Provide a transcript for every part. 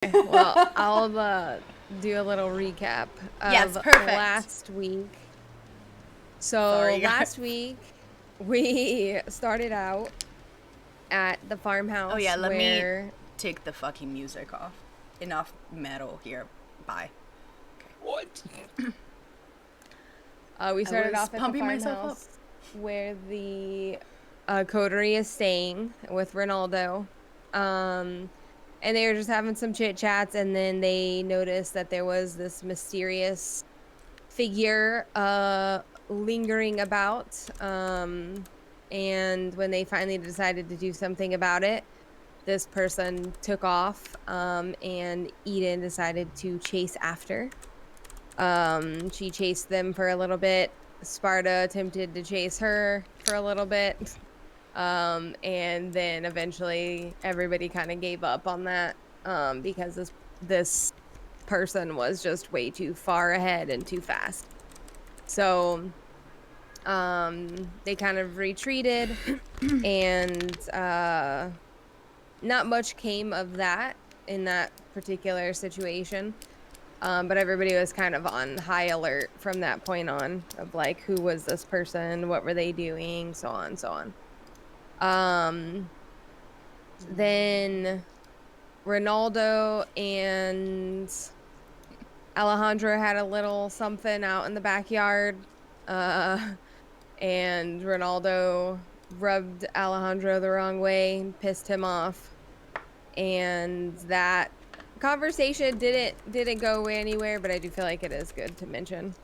Well, I'll do a little recap Yes, of perfect. last week. So Sorry, last guys. week we started out at the farmhouse Oh yeah, let me where take the fucking music off. Enough metal here. Bye. What? we I started was off at the pumping myself up. farmhouse where the coterie is staying with Ronaldo. And they were just having some chit chats, and then they noticed that there was this mysterious figure lingering about. And when they finally decided to do something about it, this person took off, and Eden decided to chase after. She chased them for a little bit. Sparta attempted to chase her for a little bit. And then eventually everybody kind of gave up on that, because this person was just way too far ahead and too fast. So they kind of retreated, and not much came of that in that particular situation. But everybody was kind of on high alert from that point on, of like, who was this person, what were they doing, so on and so on. Then Ronaldo and Alejandro had a little something out in the backyard. And Ronaldo rubbed Alejandro the wrong way and pissed him off. And that conversation didn't go anywhere, but I do feel like it is good to mention.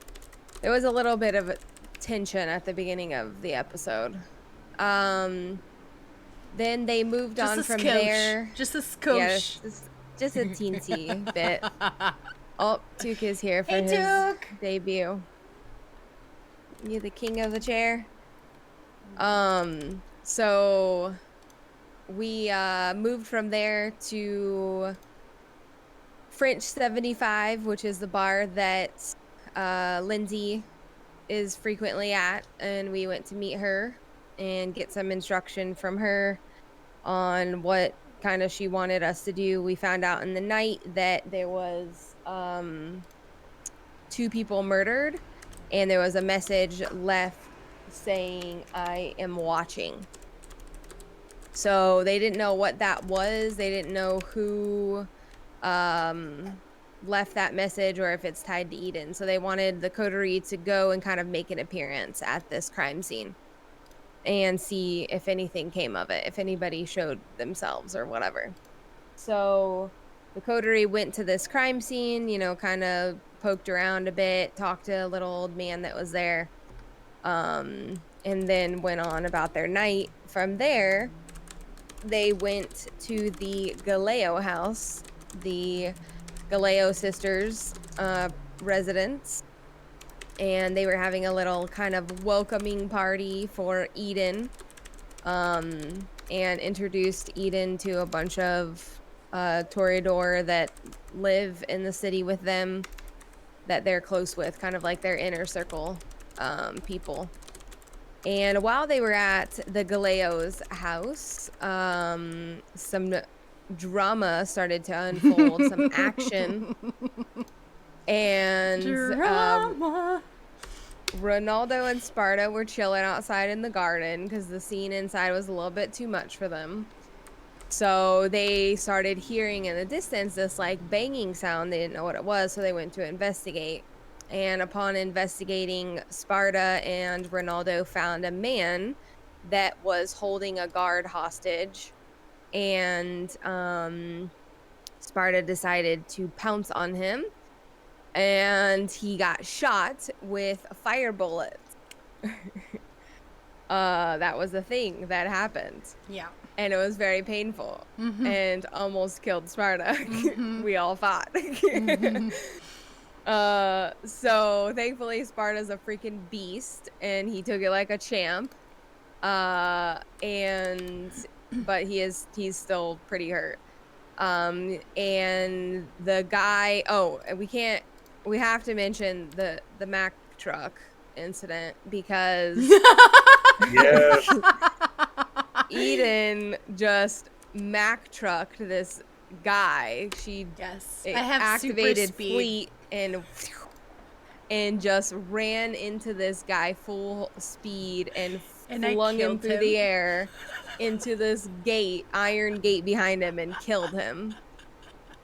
There was a little bit of tension at the beginning of the episode. Then they moved on from there. Just a skosh. Yeah, just a teensy bit. Oh, Took is here for his Took. debut. You the king of the chair. So we moved from there to French 75, which is the bar that Lindsay is frequently at, and we went to meet her and get some instruction from her on what kind of she wanted us to do. We found out in the night that there was 2 people murdered, and there was a message left saying, "I am watching." So they didn't know what that was. They didn't know who left that message or if it's tied to Eden. So they wanted the coterie to go and kind of make an appearance at this crime scene and see if anything came of it, if anybody showed themselves or whatever. So the coterie went to this crime scene, kind of poked around a bit, talked to a little old man that was there, and then went on about their night. From there, they went to the Galeo house, the Galeo sisters' residence, and they were having a little kind of welcoming party for Eden, and introduced Eden to a bunch of Toreador that live in the city with them, that they're close with, kind of like their inner circle people. And while they were at the Galeo's house, some drama started to unfold, some action. And Ronaldo and Sparta were chilling outside in the garden because the scene inside was a little bit too much for them. So they started hearing in the distance this like banging sound. They didn't know what it was, so they went to investigate. And upon investigating, Sparta and Ronaldo found a man that was holding a guard hostage. And Sparta decided to pounce on him, and he got shot with fire bullets. That was a thing that happened. Yeah. And it was very painful, and almost killed Sparta. We all fought. So thankfully Sparta's a freaking beast, and he took it like a champ. But he's still pretty hurt. And the guy, we have to mention the Mack truck incident, because Yes. Eden just Mack trucked this guy. She Yes. I have super activated speed. fleet and just ran into this guy full speed and And I flung him killed through him. the air into this gate, iron gate behind him, and killed him.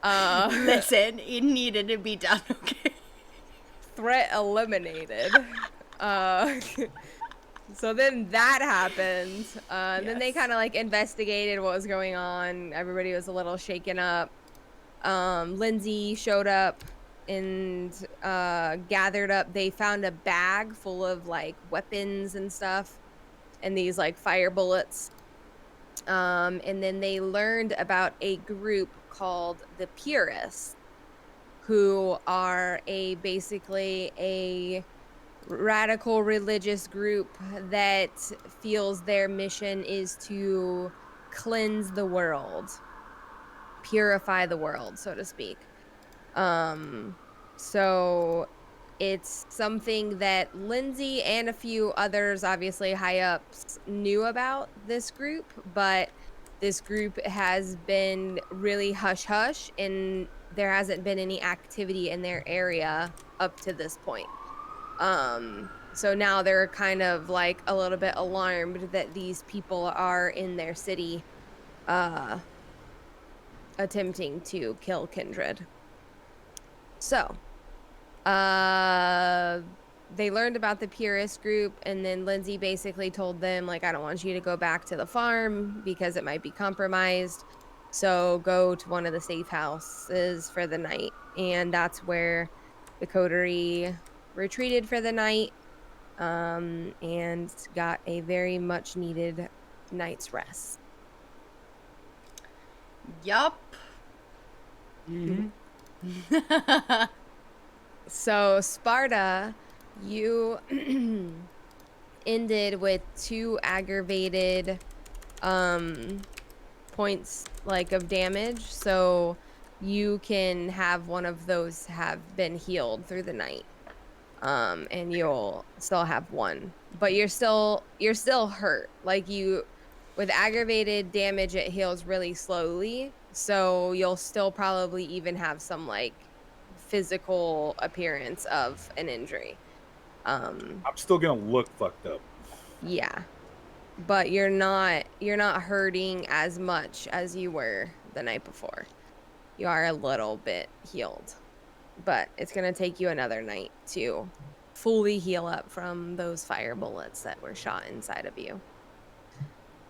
Listen, it needed to be done, okay? Threat eliminated. So then that happened. Then they Yes. kind of like investigated what was going on. Everybody was a little shaken up. Lindsay showed up and gathered up. They found a bag full of like weapons and stuff and these like fire bullets. And then they learned about a group called the Purists, who are basically a radical religious group that feels their mission is to cleanse the world, purify the world, so to speak. So it's something that Lindsay and a few others, obviously high ups, knew about this group, but this group has been really hush hush and there hasn't been any activity in their area up to this point. So now they're kind of like a little bit alarmed that these people are in their city uh attempting to kill Kindred. So, uh they learned about the Purist group and then Lindsay basically told them like, I don't want you to go back to the farm because it might be compromised. So go to one of the safe houses for the night. And that's where the coterie retreated for the night, and got a very much needed night's rest. Yup. So Sparta, you ended with 2 aggravated points like of damage, so you can have one of those have been healed through the night. And you'll still have 1, but you're still hurt. Like, you with aggravated damage, it heals really slowly, so you'll still probably even have some like physical appearance of an injury. I'm still gonna look fucked up. Yeah, but you're not hurting as much as you were the night before. You are a little bit healed, but it's gonna take you another night to fully heal up from those fire bullets that were shot inside of you,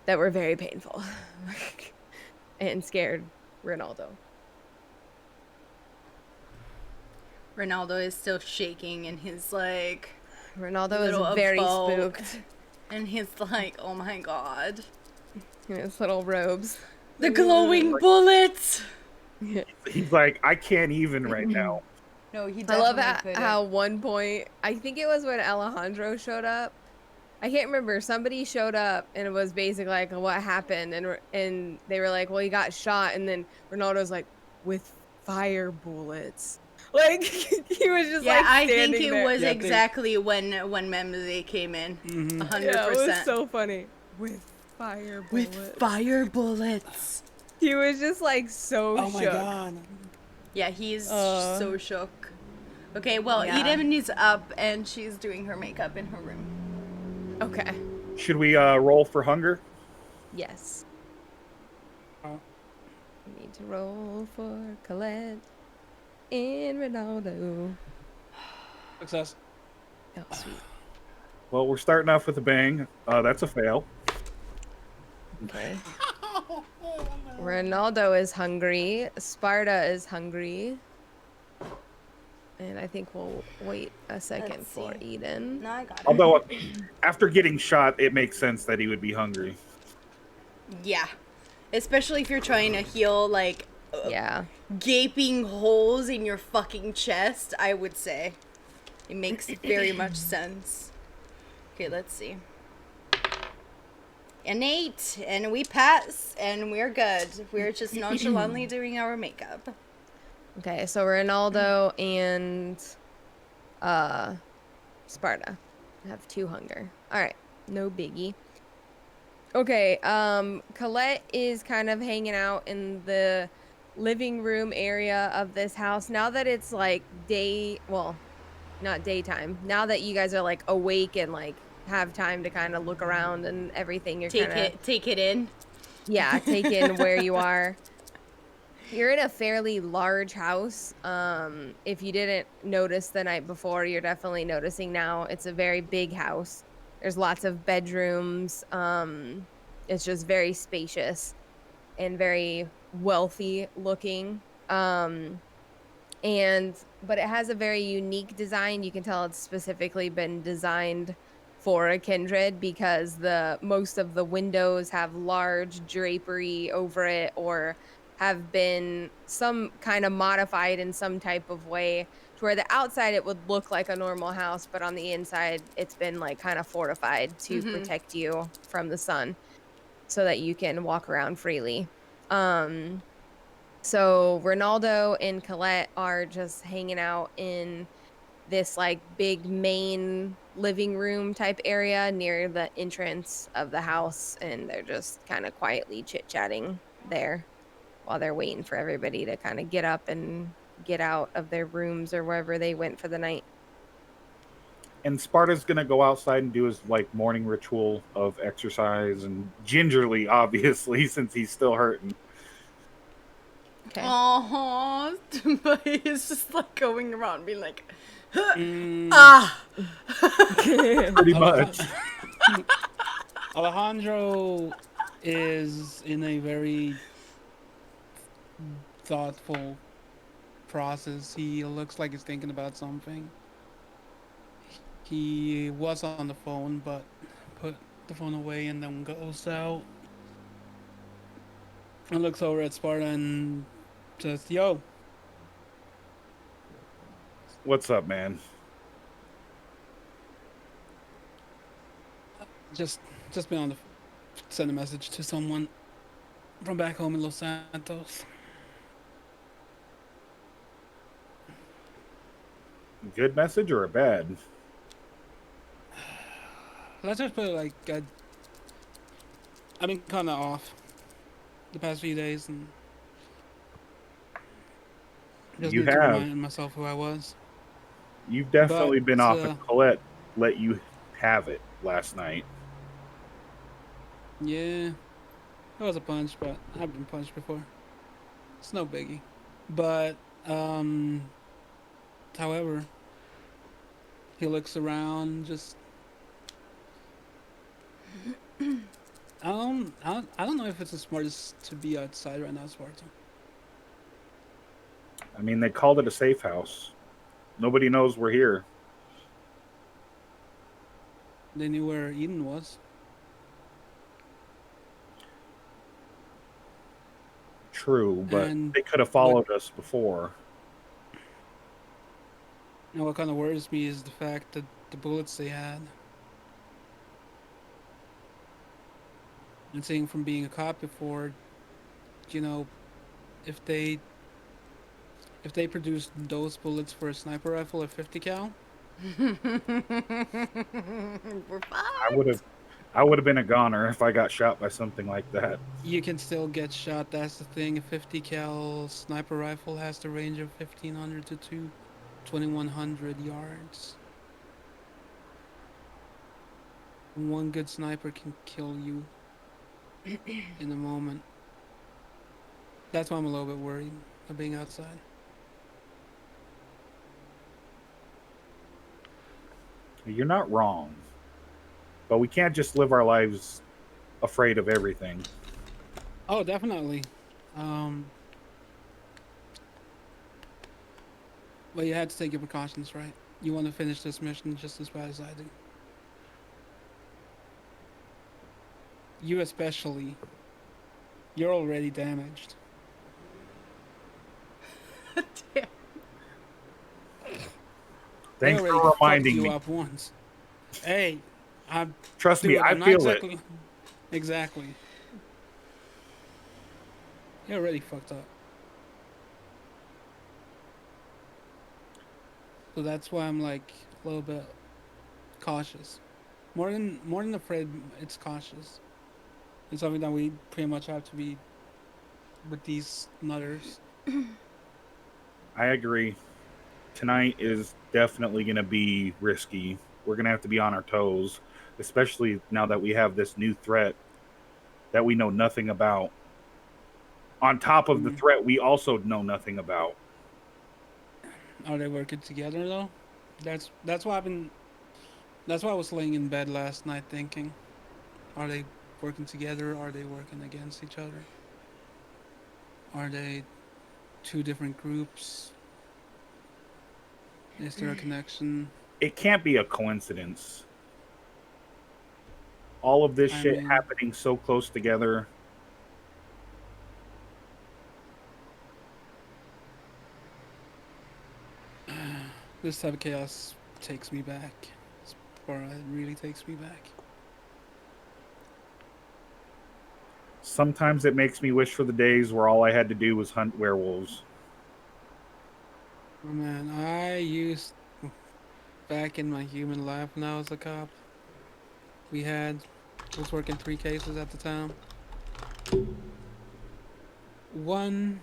that were very painful and scared Ronaldo. Ronaldo is still shaking in his like Ronaldo little is very boat. spooked And he's like, oh my god. in his little robes. The glowing bullets! He's like, I can't even right now. No, he I love definitely couldn't. how one point, I think it was when Alejandro showed up. I can't remember. Somebody showed up and it was basically like, what happened? And they were like, well, he got shot. And then Ronaldo's like, with fire bullets. Like, he was just Yeah, like I think standing it there. was Yeah, exactly when Memze came in. 100%. Yeah, it was so funny. With fire bullets. With fire bullets. He was just like so Oh my shook. god. Yeah, he's so shook. Okay, well, Yeah. Eden is up and she's doing her makeup in her room. Okay. Should we roll for hunger? Yes. Oh. We need to roll for Colette and Ronaldo. Success. Oh, sweet. Well, we're starting off with a bang. That's a fail. Okay. Ronaldo is hungry. Sparta is hungry. And I think we'll wait a second Let's for see. Eden. No, I got it. Although, after getting shot, it makes sense that he would be hungry. Yeah. Especially if you're trying to heal, like, Yeah. gaping holes in your fucking chest, I would say. It makes very much sense. Okay, let's see. An 8, and we pass, and we're good. We're just nonchalantly doing our makeup. Okay, so Ronaldo and Sparta have 2 hunger. All right, no biggie. Okay, Colette is kind of hanging out in the living room area of this house, now that it's like not daytime, now that you guys are like awake and like have time to kind of look around and everything, you're kind of, Take it in. yeah, take in where you are. You're in a fairly large house. If you didn't notice the night before, you're definitely noticing now. It's a very big house. There's lots of bedrooms. It's just very spacious and very wealthy looking. But it has a very unique design. You can tell it's specifically been designed for a kindred because the most of the windows have large drapery over it or have been some kind of modified in some type of way to where the outside it would look like a normal house, but on the inside it's been like kind of fortified to Mm-hmm. protect you from the sun so that you can walk around freely. Um so Ronaldo and Colette are just hanging out in this like big main living room type area near the entrance of the house, and they're just kind of quietly chit-chatting there while they're waiting for everybody to kind of get up and get out of their rooms or wherever they went for the night. And Sparta's gonna go outside and do his like morning ritual of exercise and gingerly, obviously, since he's still hurting. Okay. Oh, but he's just like going around being like, Mm, ah. Pretty much. Alejandro is in a very thoughtful process. He looks like he's thinking about something. He was on the phone, but put the phone away and then goes out and looks over at Sparta and says, "Yo, What's up, man? just just been on the send a message to someone from back home in Los Santos." Good message or a bad? Let's just put it like I've been kind of off the past few days and just You need to have. remind myself who I was. You've But definitely been off, and Colette let you have it last night. yeah, it was a punch, but I've been punched before. It's no biggie. But however, he looks around. Just I don't know if it's the smartest to be outside right now, Sparta. I mean, they called it a safe house. Nobody knows we're here. They knew where Eden was. True, but And they could have followed us before. and what kind of worries me is the fact that the bullets they had. And seeing from being a cop before, you know, if they produced those bullets for a sniper rifle at 50 cal, We're I would fucked. have, I would have been a goner if I got shot by something like that. you can still get shot. That's the thing. A 50 cal sniper rifle has the range of 1500 to 2100 yards. One good sniper can kill you in a moment. That's why I'm a little bit worried of being outside. You're not wrong, but we can't just live our lives afraid of everything. Oh, definitely. But you had to take your precautions, right? You want to finish this mission just as bad as I do. You especially. You're already damaged. Damn. They Thanks already for fucked reminding you me. up once. Hey, I'm Trust me, dude. I I'm not feel it. exactly. You're already fucked up. So that's why I'm like a little bit cautious. More than afraid, it's cautious. It's something that we pretty much have to be with these nutters. I agree. Tonight is definitely going to be risky. We're going to have to be on our toes, especially now that we have this new threat that we know nothing about. On top of the Mm. threat, we also know nothing about. Are they working together though? That's why I've been. That's why I was laying in bed last night thinking: Are they working together? Are they working against each other? Are they two different groups? Is there a connection? It can't be a coincidence. All of this I shit mean, happening so close together. this type of chaos takes me back. Or it really takes me back. Sometimes it makes me wish for the days where all I had to do was hunt werewolves. Oh, man, I used back in my human life when I was a cop. We had was working 3 cases at the time. One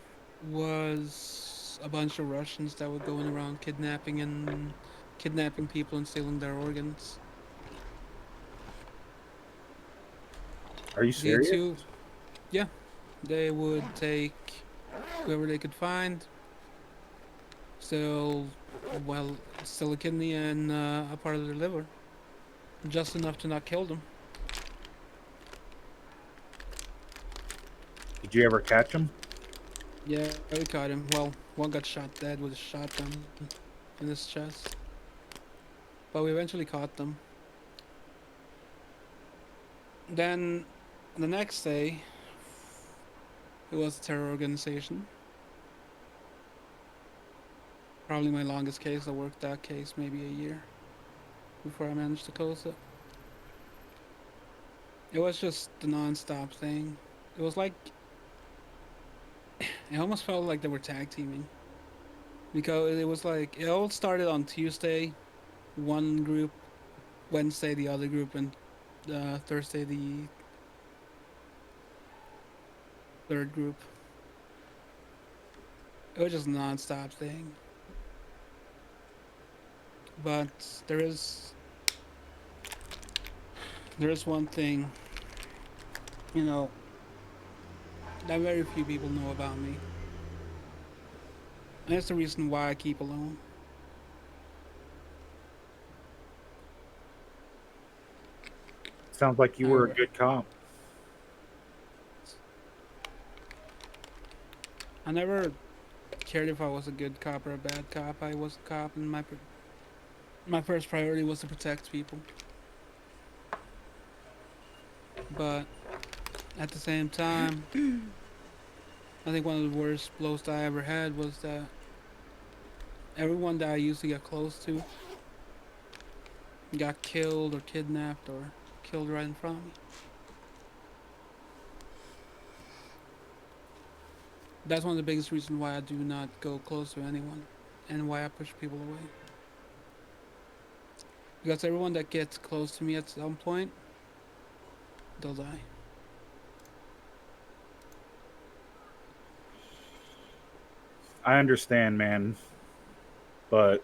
was a bunch of Russians that were going around kidnapping people and stealing their organs. Are you The serious? two, yeah, they would take whoever they could find, steal, well, steal a kidney and a part of their liver, just enough to not kill them. Did you ever catch them? Yeah, we caught him. Well, one got shot dead with a shotgun in his chest, but we eventually caught them. Then the next day, it was a terror organization. Probably my longest case. I worked that case maybe a year before I managed to close it. It was just the non-stop thing. It was like it almost felt like they were tag teaming because it was like it all started on Tuesday, one group, Wednesday the other group, and Thursday the third group. It was just a non-stop thing. But there is one thing, you know, that very few people know about me. And that's the reason why I keep alone. Sounds like you were a I, good cop. I never cared if I was a good cop or a bad cop. I was a cop, and my first priority was to protect people. But at the same time, I think one of the worst blows that I ever had was that everyone that I used to get close to got killed or kidnapped or killed right in front of me. That's one of the biggest reasons why I do not go close to anyone and why I push people away. Because everyone that gets close to me at some point, they'll die. I understand, man, but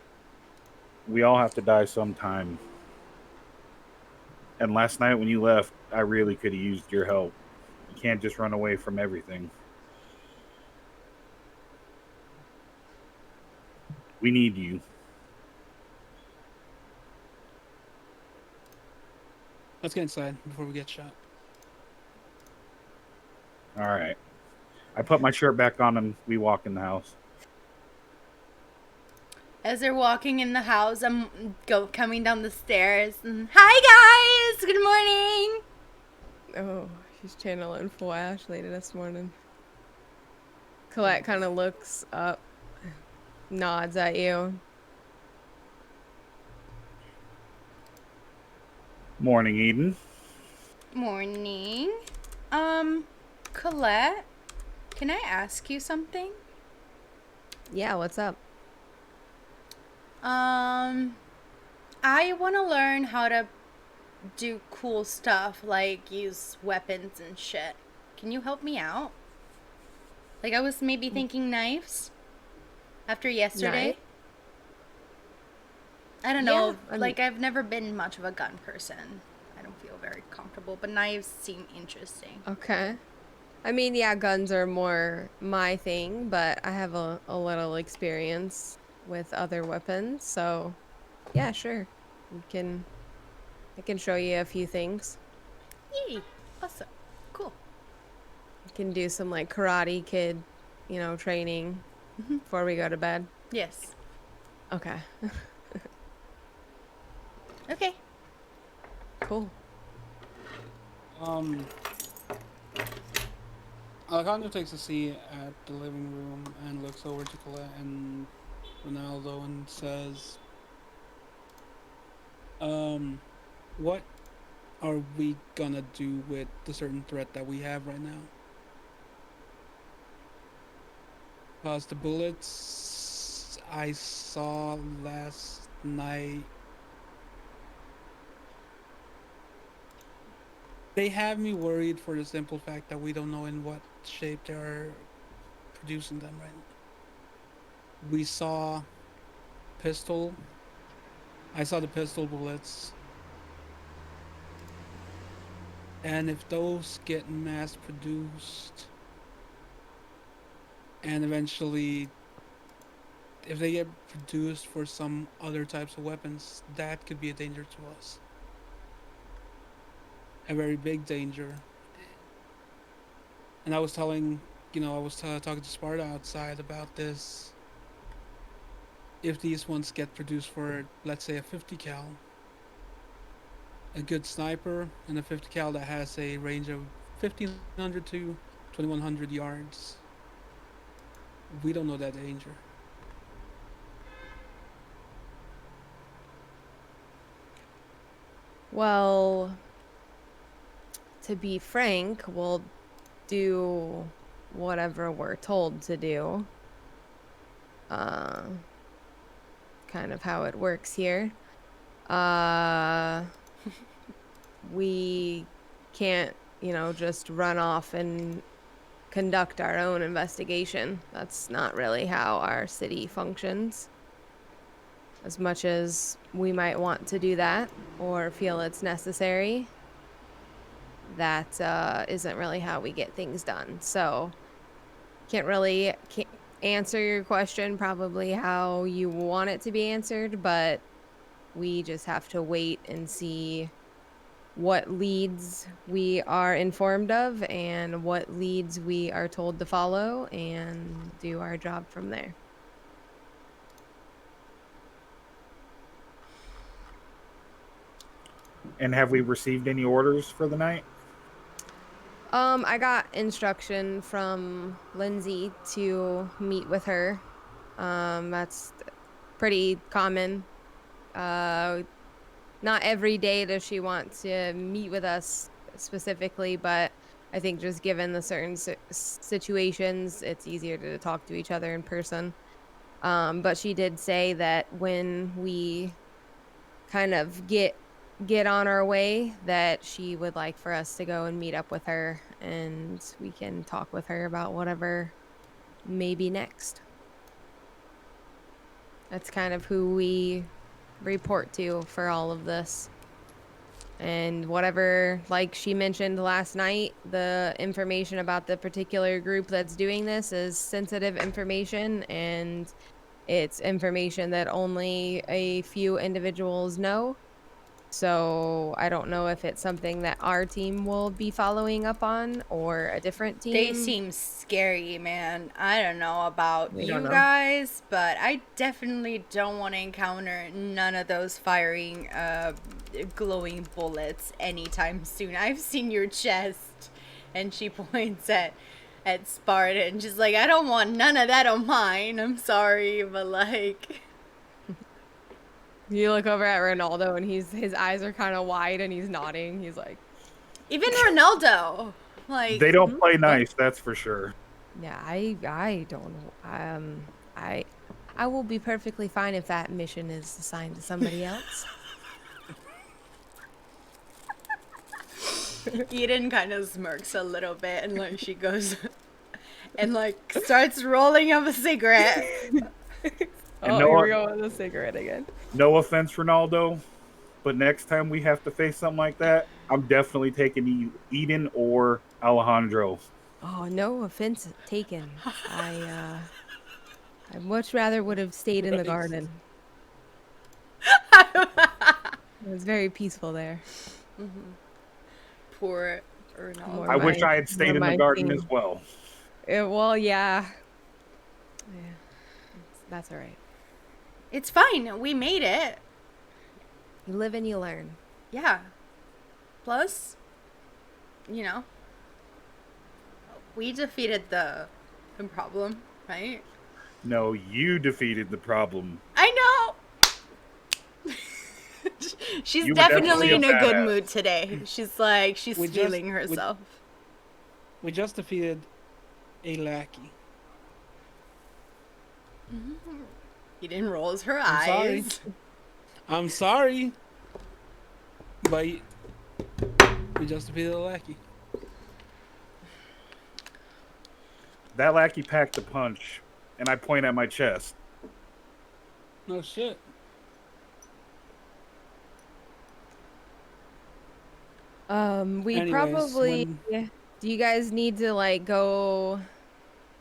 we all have to die sometime. And last night when you left, I really could have used your help. You can't just run away from everything. We need you. Let's get inside before we get shot. All right. I put my shirt back on and we walk in the house. As they're walking in the house, I'm coming down the stairs. And, hi guys, good morning. Oh, she's channeling full Ashley this morning. Colette kind of looks up, nods at you. Morning, Eden. Morning. Colette, can I ask you something? Yeah, what's up? I want to learn how to do cool stuff like use weapons and shit. Can you help me out? Like, I was maybe thinking knives after yesterday. Knife? I don't Yeah, know. I mean- Like, I've never been much of a gun person. I don't feel very comfortable, but knives seem interesting. Okay. I mean, yeah, guns are more my thing, but I have a little experience with other weapons, so yeah, sure. I can show you a few things. Yay! Awesome. Cool. I can do some like Karate Kid, training before we go to bed. Yes. Okay. Okay. Cool. Alejandro takes a seat at the living room and looks over to Colette and Ronaldo and says, what are we gonna do with the certain threat that we have right now? Because the bullets I saw last night, they have me worried for the simple fact that we don't know in what shape they are producing them right now. We saw pistol. I saw the pistol bullets. And if those get mass produced and eventually if they get produced for some other types of weapons, that could be a danger to us. A very big danger. And I was telling, I was talking to Sparta outside about this. If these ones get produced for, let's say, a 50 cal, a good sniper and a 50 cal that has a range of 1500 to 2100 yards, we don't know that danger. Well, to be frank, we'll do whatever we're told to do. Kind of how it works here. We can't, just run off and conduct our own investigation. That's not really how our city functions. As much as we might want to do that or feel it's necessary, that isn't really how we get things done. So can't answer your question probably how you want it to be answered, but we just have to wait and see what leads we are informed of and what leads we are told to follow and do our job from there. And have we received any orders for the night? I got instruction from Lindsay to meet with her. That's pretty common. Not every day does she want to meet with us specifically, but I think just given the certain situations, it's easier to talk to each other in person. But she did say that when we kind of get on our way, that she would like for us to go and meet up with her and we can talk with her about whatever may be next. That's kind of who we report to for all of this. And whatever, like she mentioned last night, the information about the particular group that's doing this is sensitive information, and it's information that only a few individuals know. So I don't know if it's something that our team will be following up on or a different team. They seem scary, man. I don't know about We you don't know. guys, but I definitely don't want to encounter none of those firing glowing bullets anytime soon. I've seen your chest. And she points at Sparta and she's like, I don't want none of that on mine. I'm sorry, but like... You look over at Ronaldo and his eyes are kind of wide and he's nodding. He's like, Even Ronaldo, like, They don't play nice, that's for sure. yeah, I don't know. I will be perfectly fine if that mission is assigned to somebody else. Eden kind of smirks a little bit and like she goes, and like starts rolling up a cigarette. And Oh, no, here we go with the cigarette again. no offense, Ronaldo, but next time we have to face something like that, I'm definitely taking Eden or Alejandro. Oh, no offense taken. I much rather would have stayed in the Right. garden. It was very peaceful there. Poor More Ronaldo. I wish my- I had stayed more in the my garden thing. as well. Well, yeah. Yeah. That's all right. It's fine. We made it. You live and you learn. Yeah. Plus, you know, we defeated the problem, right? No, you defeated the problem. I know. She's You were definitely definitely in a a good badass. mood today. She's like, she's We just- feeling we- herself. We just defeated a lackey. He didn't roll her I'm sorry. eyes. I'm sorry, but we just defeated a lackey. That lackey packed a punch, and I point at my chest. No shit. We Anyways, probably. Do you guys need to like go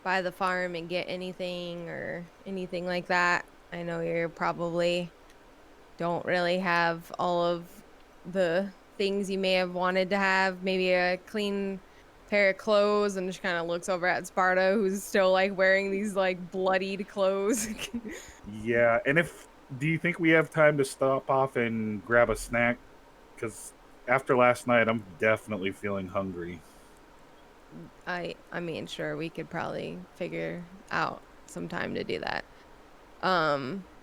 by the farm and get anything or anything like that? I know you're probably don't really have all of the things you may have wanted to have. Maybe a clean pair of clothes, and just kind of looks over at Sparta, who's still like wearing these like bloodied clothes. Yeah, and do you think we have time to stop off and grab a snack? Because after last night, I'm definitely feeling hungry. I mean, sure, we could probably figure out some time to do that.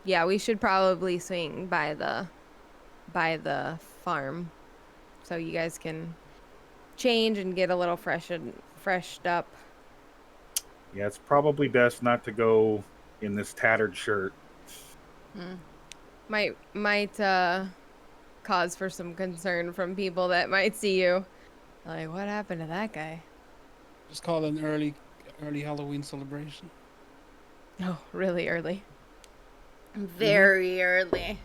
Yeah, we should probably swing by the farm so you guys can change and get a little freshed up. Yeah, it's probably best not to go in this tattered shirt. Might cause for some concern from people that might see you. Like, what happened to that guy? Just call it an early Halloween celebration. Oh, really early. Very early.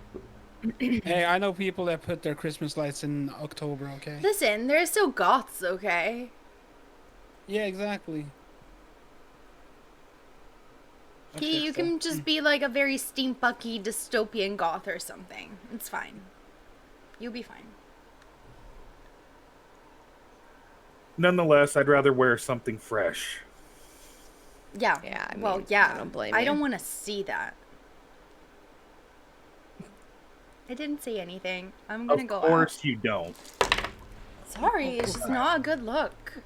Hey, I know people that put their Christmas lights in October. Okay. Listen, they're still goths, okay? Yeah, exactly. I think You so. can just be like a very steampunky dystopian goth or something. It's fine. You'll be fine. Nonetheless, I'd rather wear something fresh. Yeah. Yeah, I well, mean, yeah. I don't blame I you. don't want to see that. I didn't say anything. I'm gonna Of go course out. you don't. Sorry, it's just not a good look.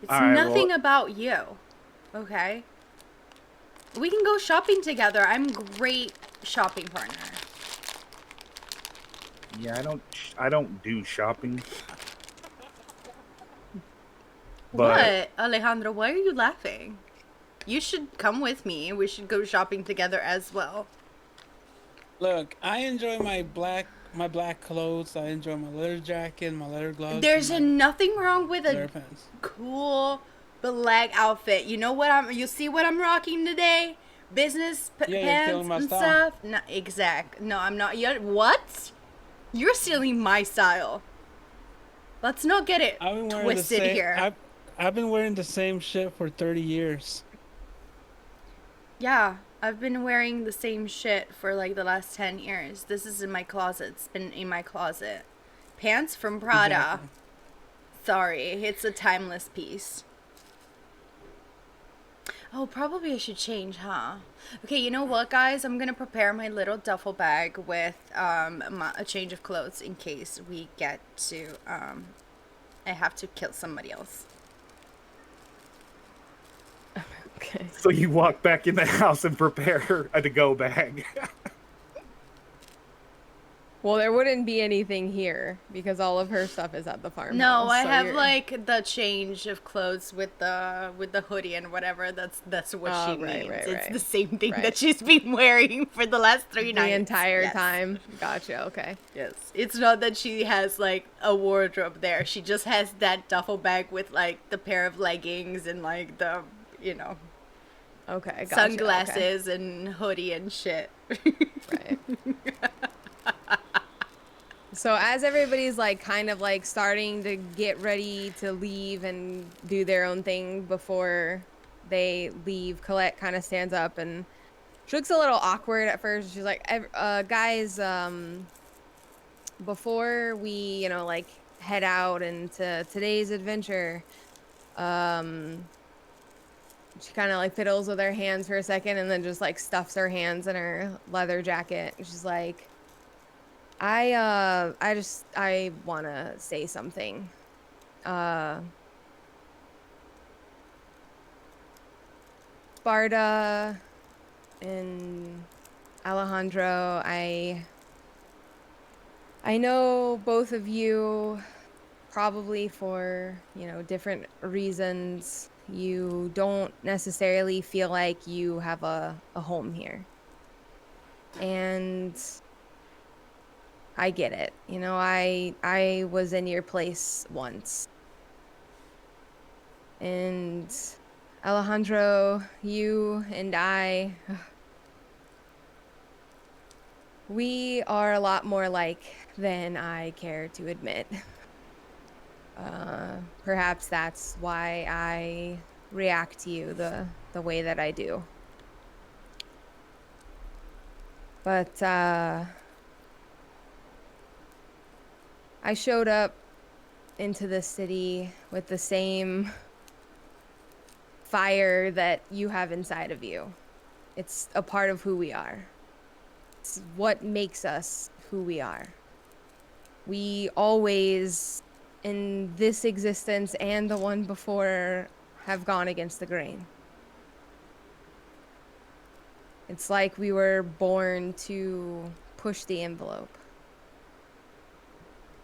It's Alright, nothing well- about you. Okay? We can go shopping together. I'm great shopping partner. Yeah, I don't do shopping. But What? Alejandro, why are you laughing? You should come with me. We should go shopping together as well. Look, I enjoy my black clothes. I enjoy my leather jacket, my leather gloves. There's and my nothing wrong with leather a pants. cool black outfit. You know what you see what I'm rocking today? Business Yeah, you're pants stealing my and style. stuff. No, exact. No, I'm not. What? You're stealing my style. Let's not get it I've been wearing twisted the same, here. I've been wearing the same shit for 30 years. Yeah, I've been wearing the same shit for like the last 10 years. This is in my closet. It's been in my closet. Pants from Prada. Exactly. Sorry, it's a timeless piece. Oh, probably I should change, huh? Okay, you know what, guys? I'm gonna prepare my little duffel bag with a change of clothes in case we get to I have to kill somebody else. Okay. so you walk back in the house and prepare a to-go bag. Well, there wouldn't be anything here because all of her stuff is at the farm. No, I have like the change of clothes with the hoodie and whatever. That's what Oh, she right, means. right, It's right. the same thing Right. that she's been wearing for the last 3 the nights. entire Yes. time. Gotcha. Okay. Yes. It's not that she has like a wardrobe there. She just has that duffel bag with like the pair of leggings and like the you know, Okay, gotcha. sunglasses and hoodie and shit. Okay. Right. So as everybody's like kind of like starting to get ready to leave and do their own thing before they leave, Colette kind of stands up and she looks a little awkward at first. She's like, guys, before we, like head out into today's adventure, um, she kind of like fiddles with her hands for a second and then just like stuffs her hands in her leather jacket. And she's like, I want to say something. Sparta and Alejandro, I know both of you probably for, different reasons. You don't necessarily feel like you have a home here. And I get it. I was in your place once. And Alejandro, you and I, we are a lot more alike than I care to admit. Perhaps that's why I react to you the way that I do. But I showed up into the city with the same fire that you have inside of you. It's a part of who we are. It's what makes us who we are. We always, in this existence and the one before, have gone against the grain. It's like we were born to push the envelope.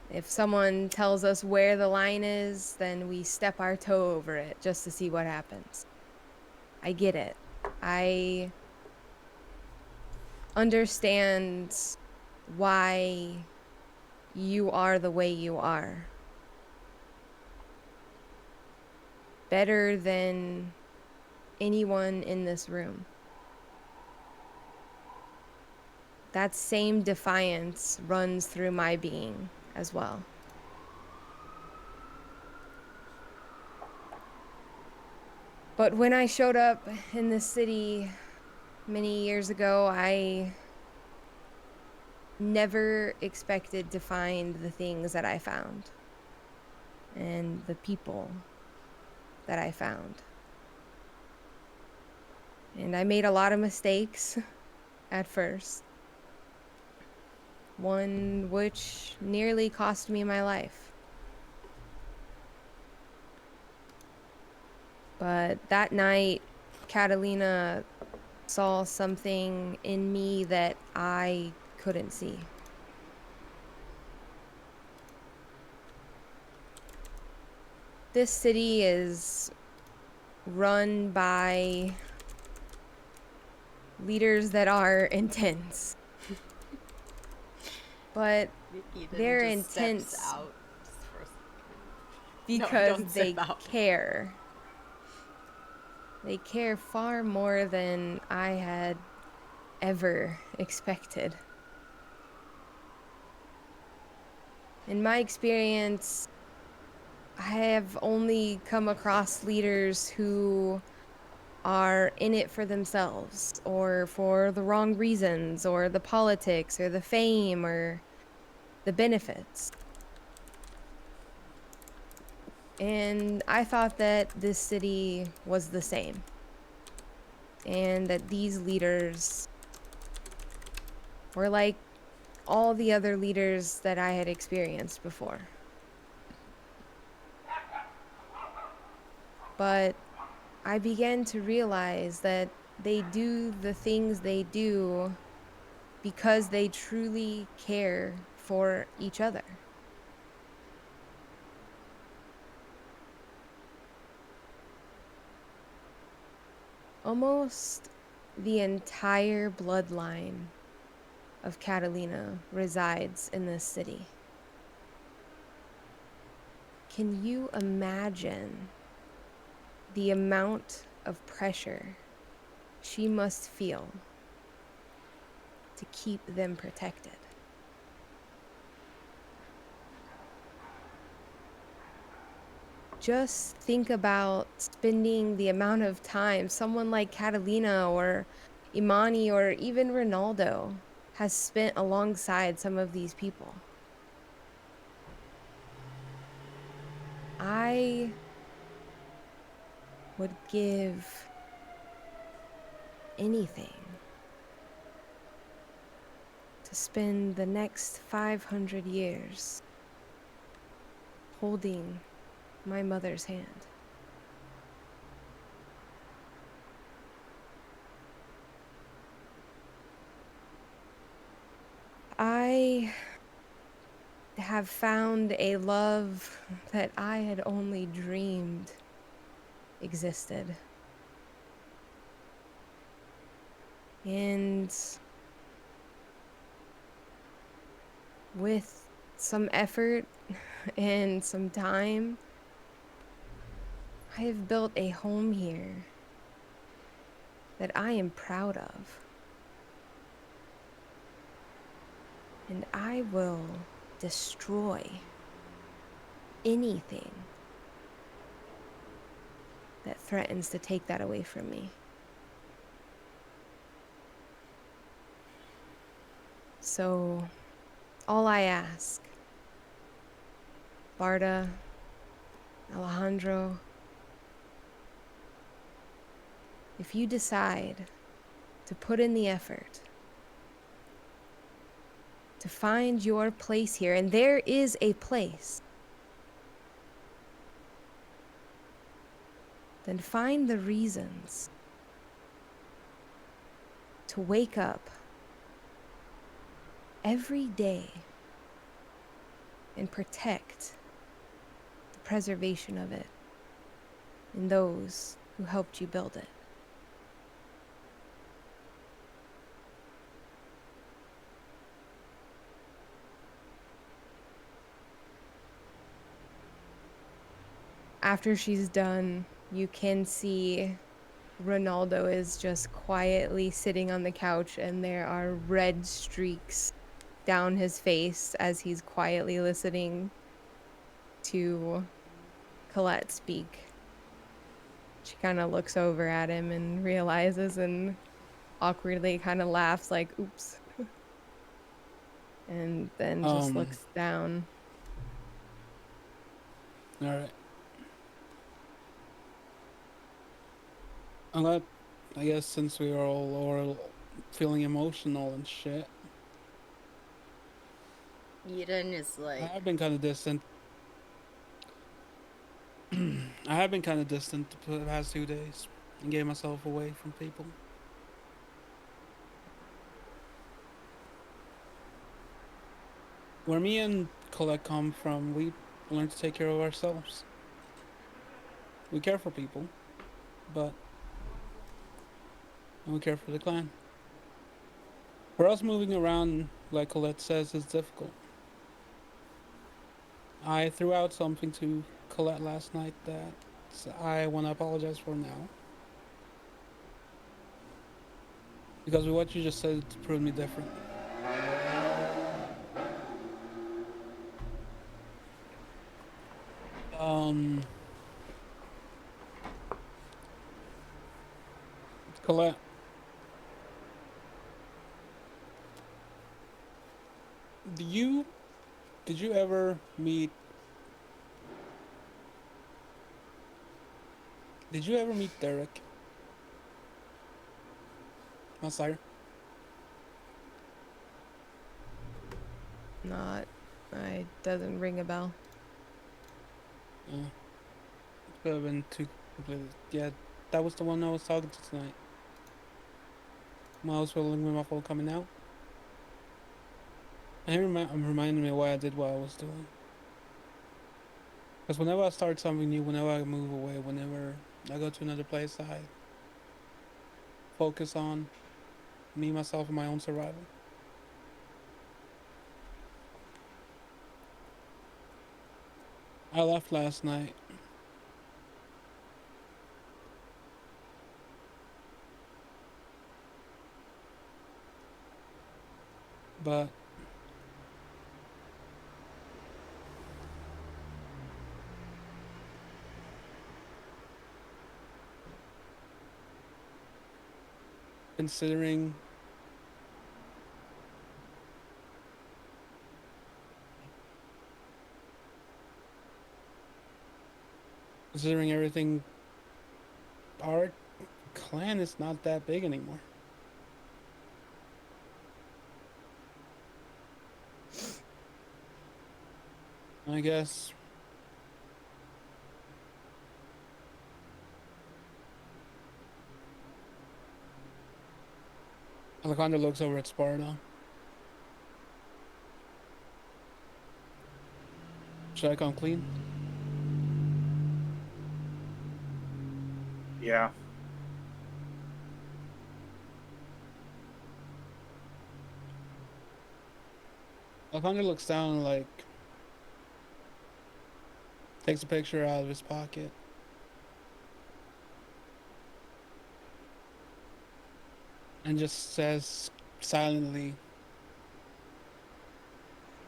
If someone tells us where the line is, then we step our toe over it just to see what happens. I get it. I understand why you are the way you are. Better than anyone in this room. That same defiance runs through my being as well. But when I showed up in this city many years ago, I never expected to find the things that I found and the people that I found. And I made a lot of mistakes at first. One which nearly cost me my life. But that night, Catalina saw something in me that I couldn't see. This city is run by leaders that are intense. But they're intense because they care. They care far more than I had ever expected. In my experience, I have only come across leaders who are in it for themselves or for the wrong reasons or the politics or the fame or the benefits. And I thought that this city was the same. And that these leaders were like all the other leaders that I had experienced before. But I began to realize that they do the things they do because they truly care for each other. Almost the entire bloodline of Catalina resides in this city. Can you imagine the amount of pressure she must feel to keep them protected. Just think about spending the amount of time someone like Catalina or Imani or even Ronaldo has spent alongside some of these people. I would give anything to spend the next 500 years holding my mother's hand. I have found a love that I had only dreamed existed. And with some effort and some time, I have built a home here that I am proud of. And I will destroy anything that threatens to take that away from me. So, all I ask, Barda, Alejandro, if you decide to put in the effort to find your place here, and there is a place, then find the reasons to wake up every day and protect the preservation of it and those who helped you build it. After she's done, you can see Ronaldo is just quietly sitting on the couch, and there are red streaks down his face as he's quietly listening to Colette speak. She kind of looks over at him and realizes and awkwardly kind of laughs like, oops. And then just looks down. All right. I'm glad, I guess, since we are all feeling emotional and shit. Eden is I like, have been kind of distant. I have been kind of distant the past 2 days and gave myself away from people. Where me and Colette come from, we learn to take care of ourselves. We care for people, but we care for the clan. For us, moving around, like Colette says, is difficult. I threw out something to Colette last night that I want to apologize for now. Because with what you just said, it proved me different. Colette, do you did you ever meet Derek? Masire? Doesn't ring a bell. It could have been two completely. Yeah, that was the one I was talking to tonight. When I was feeling with my phone coming out. And he reminded me why I did what I was doing. Because whenever I start something new, whenever I move away, whenever I go to another place, I focus on me, myself, and my own survival. I left last night. But considering considering everything, our clan is not that big anymore. I guess Alejandro looks over at Sparta. Should I come clean? Yeah. Alejandro looks down and like takes a picture out of his pocket. And just says silently,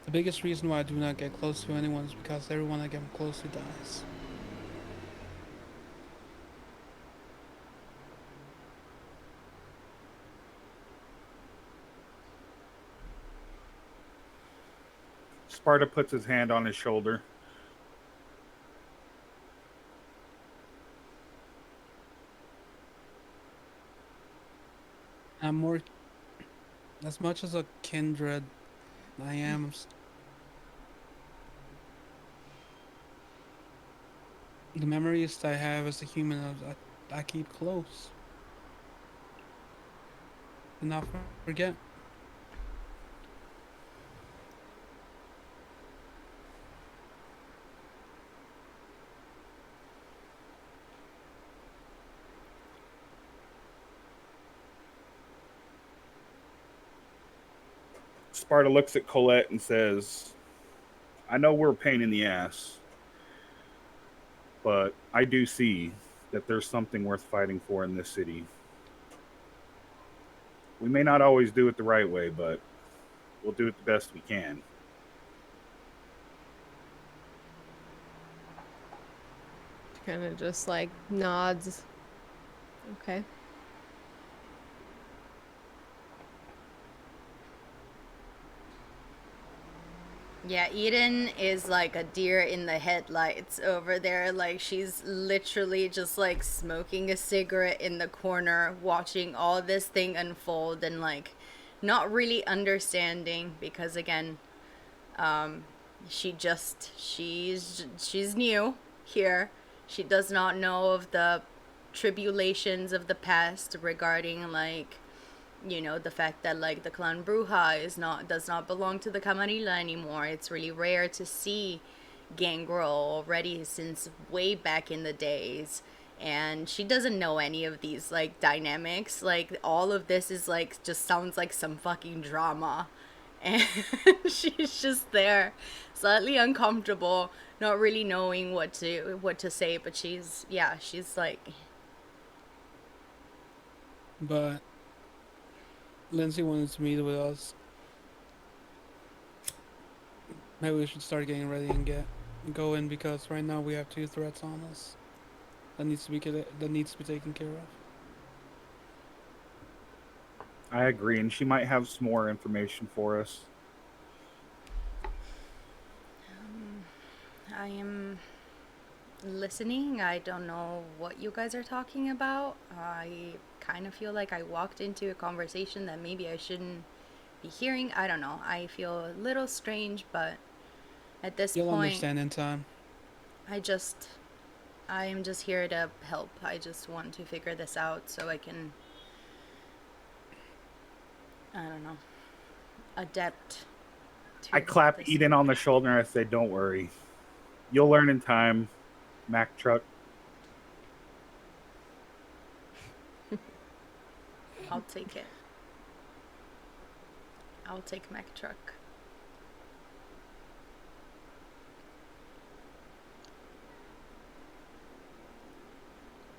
the biggest reason why I do not get close to anyone is because everyone I get close to dies. Sparta puts his hand on his shoulder. I'm more, as much as a kindred I am, the memories I have as a human, I keep close. Do not forget. Sparta looks at Colette and says, I know we're a pain in the ass, but I do see that there's something worth fighting for in this city. We may not always do it the right way, but we'll do it the best we can. Kind of just like nods. Okay. Yeah, Eden is like a deer in the headlights over there. Like, she's literally just like smoking a cigarette in the corner, watching all this thing unfold and like not really understanding because again, she's new here. She does not know of the tribulations of the past regarding like, you know, the fact that like the clan Bruja does not belong to the Camarilla anymore. It's really rare to see Gangrel already since way back in the days. And she doesn't know any of these like dynamics. Like all of this is like just sounds like some fucking drama. And she's just there, slightly uncomfortable, not really knowing what to say, but she's like, But Lindsay wanted to meet with us. Maybe we should start getting ready and get going because right now we have 2 threats on us that needs to be taken care of. I agree, and she might have some more information for us. I am listening. I don't know what you guys are talking about. I kind of feel like I walked into a conversation that maybe I shouldn't be hearing. I don't know. I feel a little strange, but at this You'll point, understand in time. I am just here to help. I just want to figure this out so I can, I don't know, adapt to I clap this. Eden on the shoulder and I say, don't worry. You'll learn in time, Mack Truck. I'll take it. I'll take Mack Truck.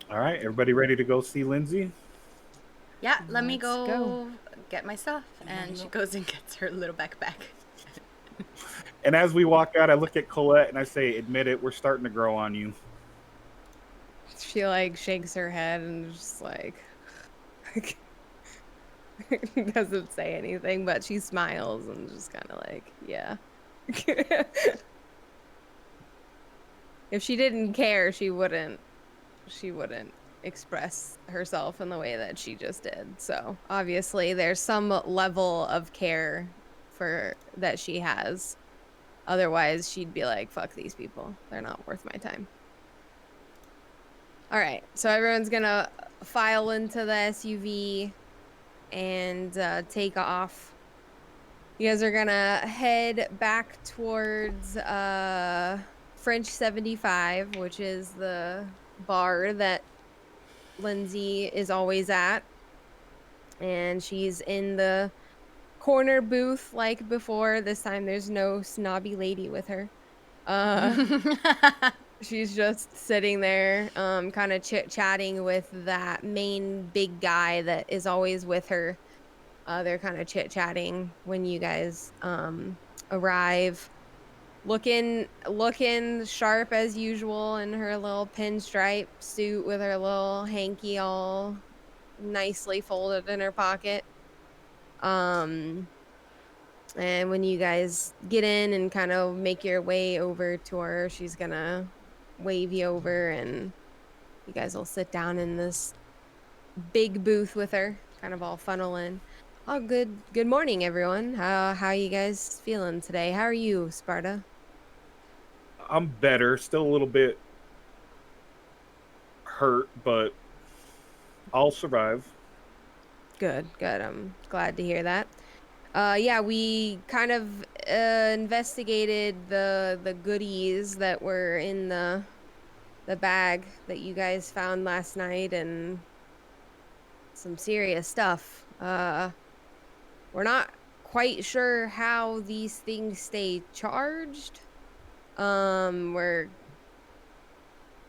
All right, everybody ready to go see Lindsay? Yeah, let me Let's go, go. get my stuff. And she goes and gets her little backpack. And as we walk out, I look at Colette and I say, "Admit it, we're starting to grow on you." She like shakes her head and just like doesn't say anything, but she smiles and just kind of like, yeah. If she didn't care, she wouldn't express herself in the way that she just did. So obviously there's some level of care for that she has. Otherwise she'd be like, fuck these people. They're not worth my time. All right. So everyone's gonna file into the SUV and take off. You guys are gonna head back towards French 75, which is the bar that Lindsay is always at. And she's in the corner booth like before. This time there's no snobby lady with her. She's just sitting there, kind of chit-chatting with that main big guy that is always with her. They're kind of chit-chatting when you guys arrive. Looking sharp as usual in her little pinstripe suit with her little hanky all nicely folded in her pocket. And when you guys get in and kind of make your way over to her, she's gonna wave you over and you guys will sit down in this big booth with her, kind of all funnel in. Oh, good morning, everyone. How you guys feeling today? How are you, Sparta? I'm better, still a little bit hurt, but I'll survive. Good. I'm glad to hear that. Yeah, we kind of investigated the goodies that were in the bag that you guys found last night and some serious stuff. We're not quite sure how these things stay charged. We're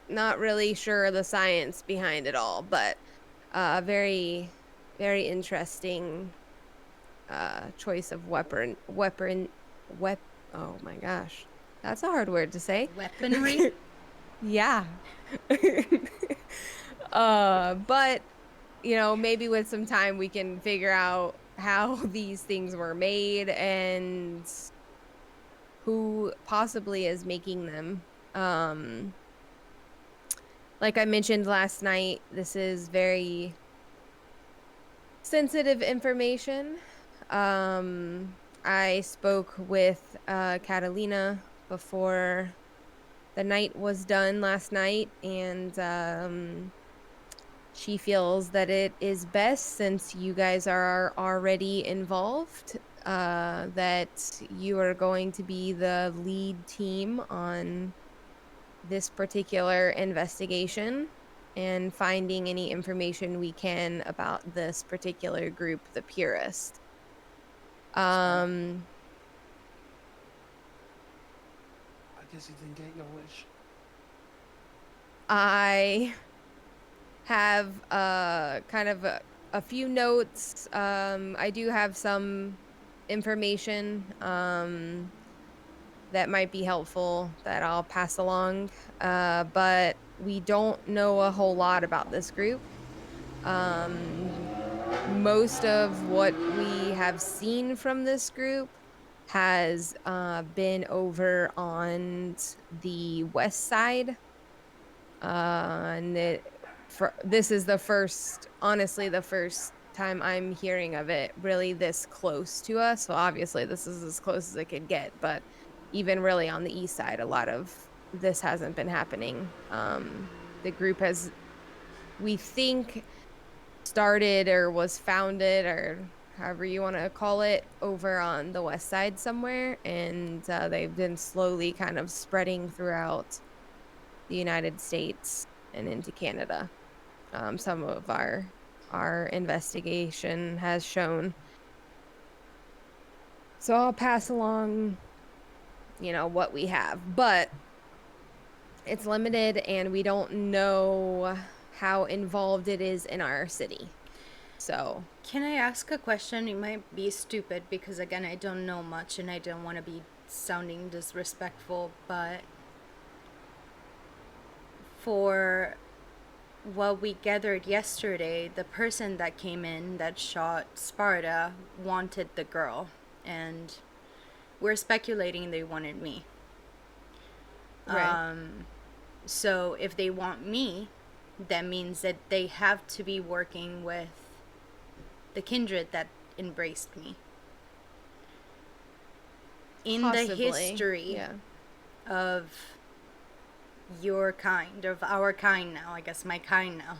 not really sure the science behind it all, but very very interesting choice of oh my gosh. That's a hard word to say. Weaponry? Yeah. But you know, maybe with some time we can figure out how these things were made and who possibly is making them. Like I mentioned last night, this is very sensitive information. I spoke with Catalina before the night was done last night, and she feels that it is best, since you guys are already involved, that you are going to be the lead team on this particular investigation and finding any information we can about this particular group, the Purist. I guess you didn't get your wish. I have kind of a few notes. I do have some information that might be helpful that I'll pass along, but we don't know a whole lot about this group. Most of what we have seen from this group has been over on the west side. And this is honestly, the first time I'm hearing of it really this close to us. So obviously this is as close as it could get, but even really on the east side, a lot of this hasn't been happening. The group has, we think, started or was founded, or however you want to call it, over on the west side somewhere, and they've been slowly kind of spreading throughout the United States and into Canada. Some of our investigation has shown. So I'll pass along, what we have, but it's limited and we don't know how involved it is in our city. So, Can I ask a question? It might be stupid because, again, I don't know much and I don't want to be sounding disrespectful, but for what we gathered yesterday, the person that came in that shot Sparta wanted the girl, and we're speculating they wanted me. right. So if they want me, that means that they have to be working with the kindred that embraced me. In the Possibly. history Yeah. of your kind, of our kind now, I guess my kind now,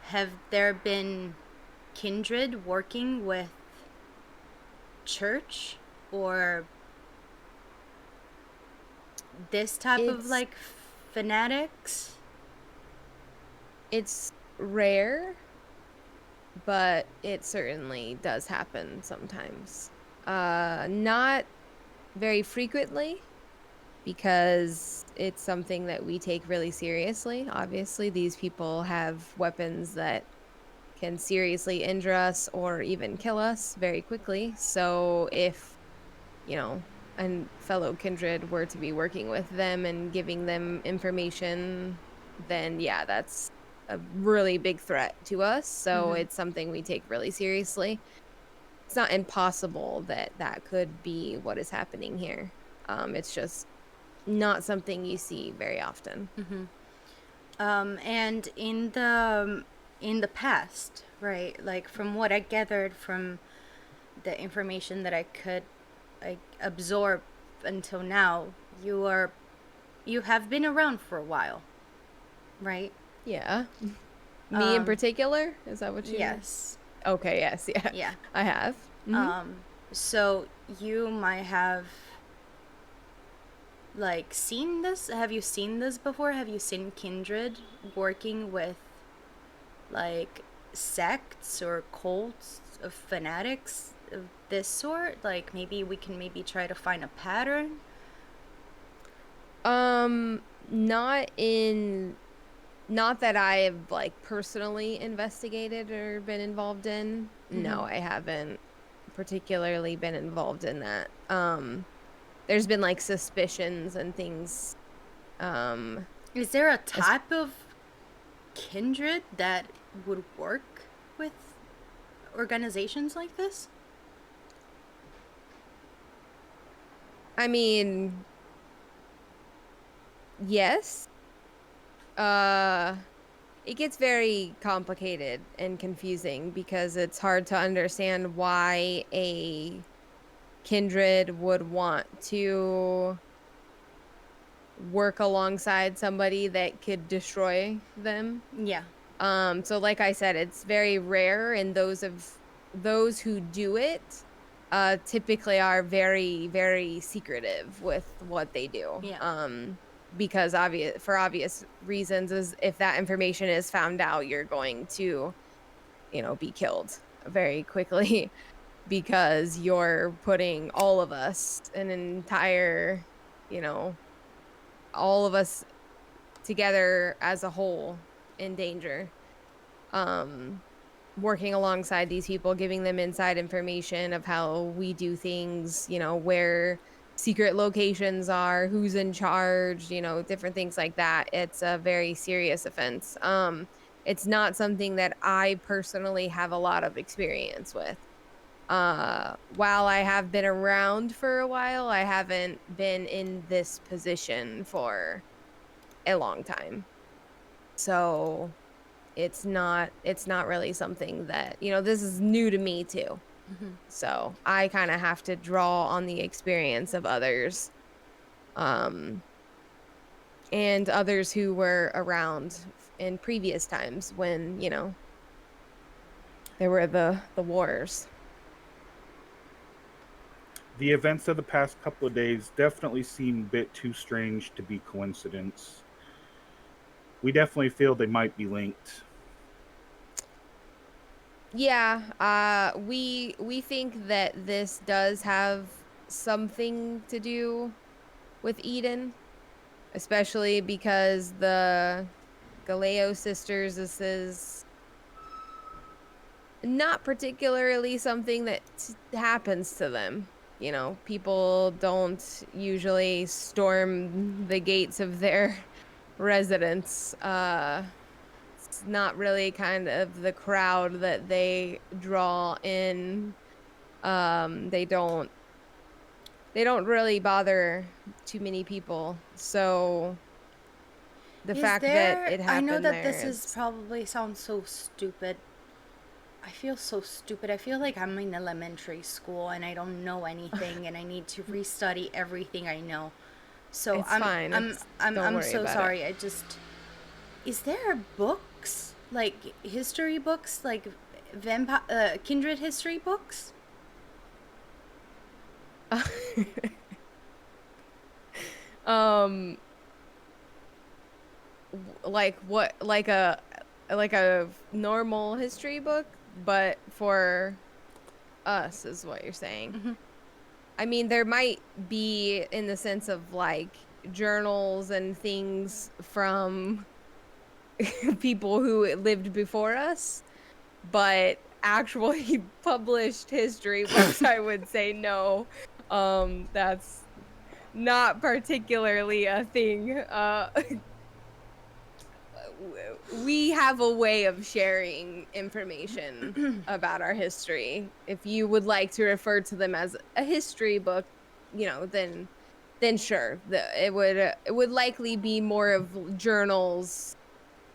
have there been kindred working with church or this type of It's like fanatics? it's rare, but it certainly does happen sometimes. Not very frequently because it's something that we take really seriously. Obviously, these people have weapons that can seriously injure us or even kill us very quickly. So if, you know, a fellow kindred were to be working with them and giving them information, then yeah, that's a really big threat to us. So Mm-hmm. it's something we take really seriously. It's not impossible that that could be what is happening here. It's just not something you see very often. And in the past, right? Like from what I gathered from the information that I could like absorb until now, you have been around for a while, right? Yeah. Me in particular? Is that what you? Yes. Okay, yes, yeah. Yeah. I have. Mhm. So you might have like seen this. Have you seen this before? Have you seen kindred working with like sects or cults of fanatics of this sort? Like maybe we can maybe try to find a pattern. Not in not that I have like personally investigated or been involved in. No, I haven't particularly been involved in that. There's been like suspicions and things. Is there a As type of kindred that would work with organizations like this? I mean, yes. Uh it gets very complicated and confusing because it's hard to understand why a kindred would want to work alongside somebody that could destroy them. Yeah. So like I said, it's very rare, and those who do it typically are very, very secretive with what they do. Yeah. Because for obvious reasons, is if that information is found out, you're going to, be killed very quickly because you're putting all of us, an entire, you know, all of us together as a whole in danger. Um, Working alongside these people, giving them inside information of how we do things, where secret locations are, who's in charge, different things like that. It's a very serious offense. It's not something that I personally have a lot of experience with. While I have been around for a while, I haven't been in this position for a long time. So it's not really something that, this is new to me too. So I kind of have to draw on the experience of others, um and others who were around in previous times when, there were the wars. The events of the past couple of days definitely seem a bit too strange to be coincidence. We definitely feel they might be linked. Yeah, we think that this does have something to do with Eden, especially because the Galeo sisters, this is not particularly something that happens to them. You know, people don't usually storm the gates of their residence. It's not really kind of the crowd that they draw in. Um, they don't they don't really bother too many people. So the Is fact that there? it I know happened that there this is is probably sounds so stupid. I feel so stupid. I feel like I'm in elementary school and I don't know anything and I need to restudy everything I know. So it's fine. Don't I'm worry so about it. sorry. I just is there books like history books like vampire kindred history books? um like what like a normal history book but for us is what you're saying. Mm-hmm. I mean, there might be in the sense of like journals and things from people who lived before us, but actually published history books, I would say no. That's not particularly a thing. We have a way of sharing information about our history. If you would like to refer to them as a history book, you know, then sure, it would likely be more of journals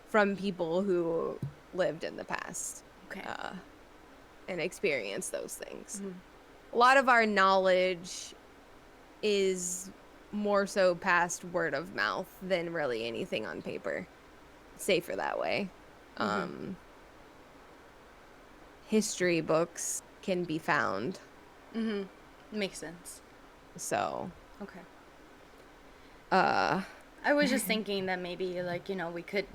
from people who lived in the past Okay. uh, and experienced those things. Mm-hmm. A lot of our knowledge is more so past word of mouth than really anything on paper. Safer that way. Mm-hmm. Um, history books can be found. Mm-hmm. Makes sense. So, Okay. uh, I was just thinking that maybe, like, you know, we could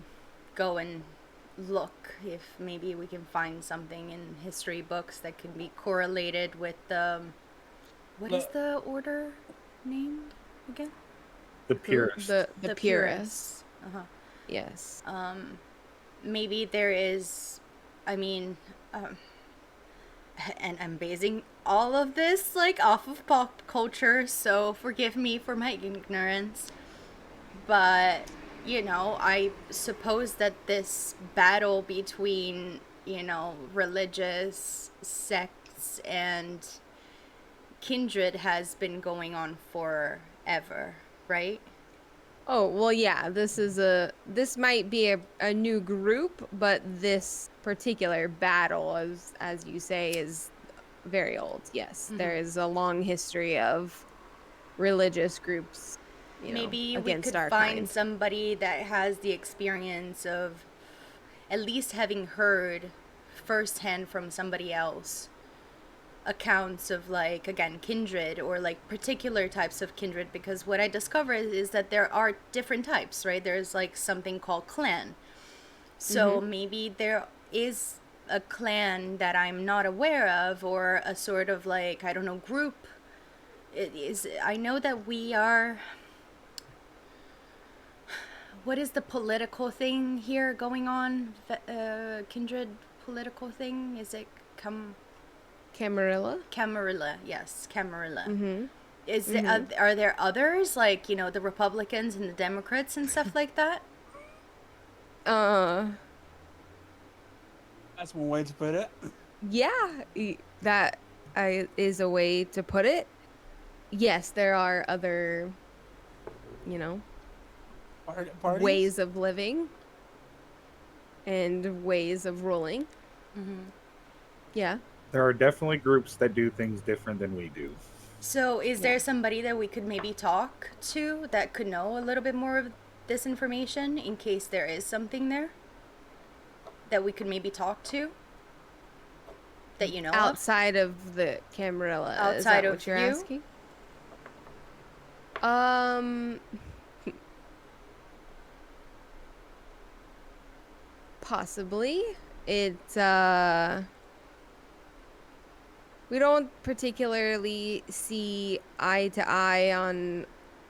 go and look if maybe we can find something in history books that can be correlated with what is Look. the order name again? The who purist. the purists. Uh-huh. Yes. Maybe there is, I mean, and I'm basing all of this like off of pop culture, so forgive me for my ignorance. But, you know, I suppose that this battle between, you know, religious sects and kindred has been going on forever, right? Oh, well, yeah, this might be a new group, but this particular battle, as you say, is very old. Yes, Mm-hmm. there is a long history of religious groups, you know, Maybe we against could our find kind. somebody that has the experience of at least having heard firsthand from somebody else accounts of, like, again, kindred or like particular types of kindred, because what I discovered is that there are different types, right? There's like something called clan. So maybe there is a clan that I'm not aware of, or a sort of like, I don't know, group. It is, I know that we are, what is the political thing here going on? Kindred political thing? Is it Camarilla. Camarilla? Yes, Camarilla. Mm-hmm. Is it, Mm-hmm. are there others, like, you know, the Republicans and the Democrats and stuff like that? Uh, That's one way to put it. yeah, that is a way to put it. Yes, there are other, you know, Parties. ways of living and ways of ruling. Yeah. There are definitely groups that do things different than we do. So is Yeah. there somebody that we could maybe talk to that could know a little bit more of this information in case there is something there that we could maybe talk to that you know of? Outside of the Camarilla, is Outside that of what you're you? asking? Um, possibly. We don't particularly see eye to eye on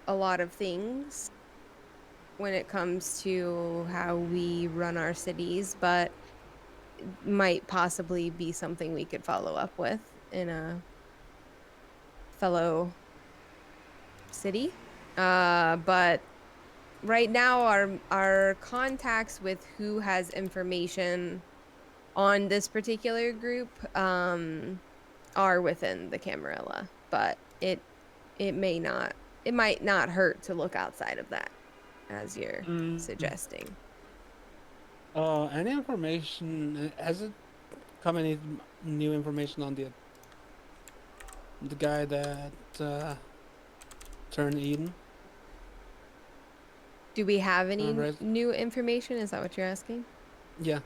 a lot of things when it comes to how we run our cities, but might possibly be something we could follow up with in a fellow city. But right now our contacts with who has information on this particular group are within the Camarilla, but it might not hurt to look outside of that, as you're Mm. suggesting. Any information? Has it come any new information on the guy that turned Eden? Do we have any Remember? new information? Is that what you're asking? Yeah.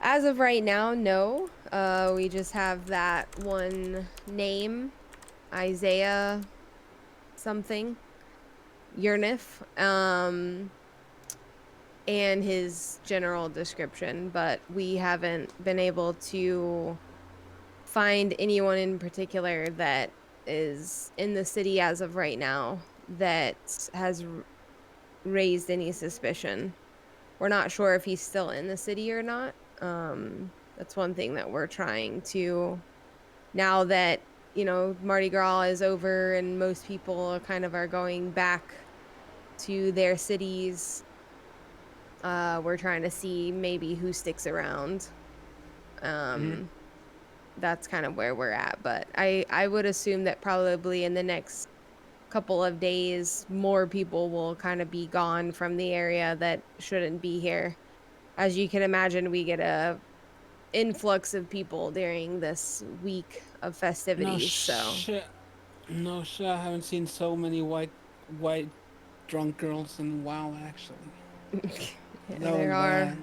As of right now, no. We just have that one name, Isaiah something, Yernif, and his general description, but we haven't been able to find anyone in particular that is in the city as of right now that has raised any suspicion. We're not sure if he's still in the city or not. That's one thing that we're trying to, now that, Mardi Gras is over and most people kind of are going back to their cities. We're trying to see maybe who sticks around. Mm-hmm. That's kind of where we're at, but I would assume that probably in the next couple of days more people will kind of be gone from the area that shouldn't be here. As you can imagine, we get a influx of people during this week of No festivities, so shit. No shit. I haven't seen so many white drunk girls in a while. Actually, yeah, that was there are bad.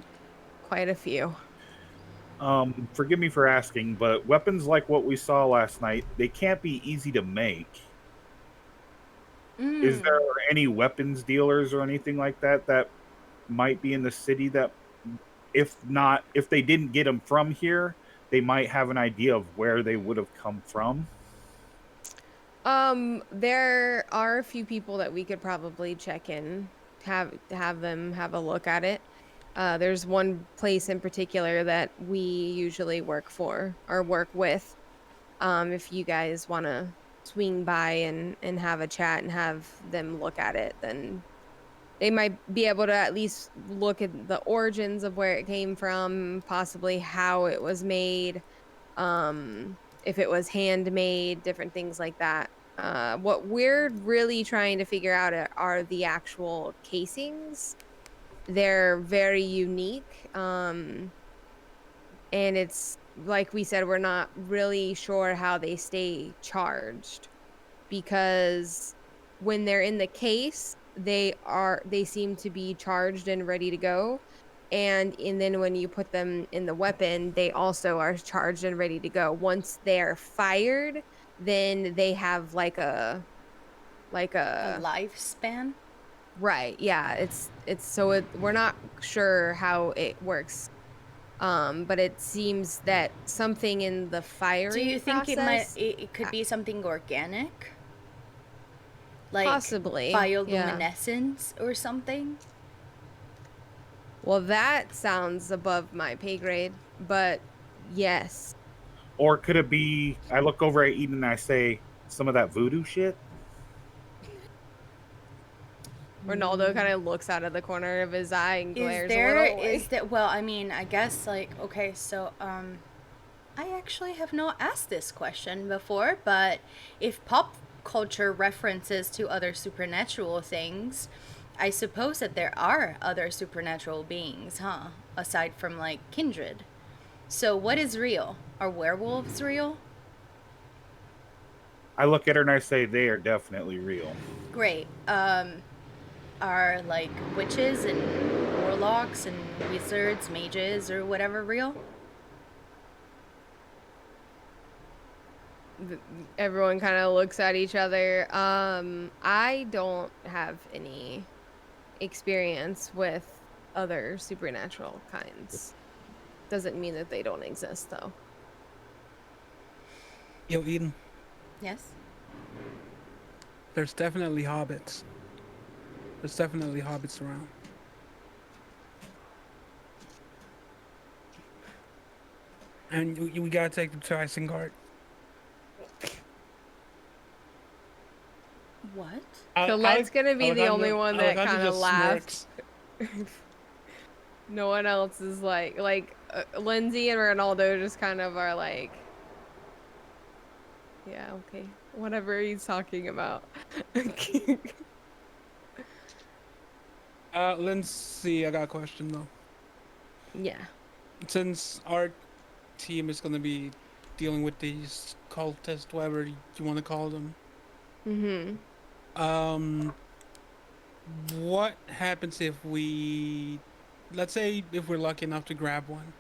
quite a few. Forgive me for asking, but weapons like what we saw last night, they can't be easy to make. Is there Mm. any weapons dealers or anything like that that might be in the city that, if they didn't get them from here, they might have an idea of where they would have come from? There are a few people that we could probably check in, have them have a look at it. There's one place in particular that we usually work for or work with. If you guys want to swing by and have a chat and have them look at it, then they might be able to at least look at the origins of where it came from, possibly how it was made, if it was handmade, different things like that. What we're really trying to figure out are the actual casings. They're very unique. And it's like we said, we're not really sure how they stay charged, because when they're in the case, they seem to be charged and ready to go. And then when you put them in the weapon, they also are charged and ready to go. Once they're fired, then they have like A a lifespan? right. Yeah, we're not sure how it works. But it seems that something in the Do you firing think it might process, it could be something organic? Like possibly, yeah. bioluminescence or something? Well, that sounds above my pay grade, but yes. Or could it be, I look over at Eden and I say, some of that voodoo shit? Ronaldo kind of looks out of the corner of his eye and Is glares a there little is away. that well, I mean, I guess like okay, so I actually have not asked this question before, but if pop culture references to other supernatural things, I suppose that there are other supernatural beings, huh? Aside from like kindred. So what is real? Are werewolves real? I look at her and I say, they are definitely real. Great. Are like witches and warlocks and wizards, mages, or whatever real? Everyone kind of looks at each other. I don't have any experience with other supernatural kinds. Doesn't mean that they don't exist, though. Yo, Eden. Yes. There's definitely hobbits. There's definitely hobbits around. And we gotta take them to Isengard. What? Colette's gonna be the only one that Alejandro kind of just laughed. smirks. No one else is like Lindsay and Ronaldo just kind of are like, yeah, okay, whatever he's talking about. Lindsay, I got a question though. Yeah. Since our team is gonna be dealing with these cultists, whatever you want to call them, Mm-hmm. um, what happens if we, let's say, if we're lucky enough to grab one?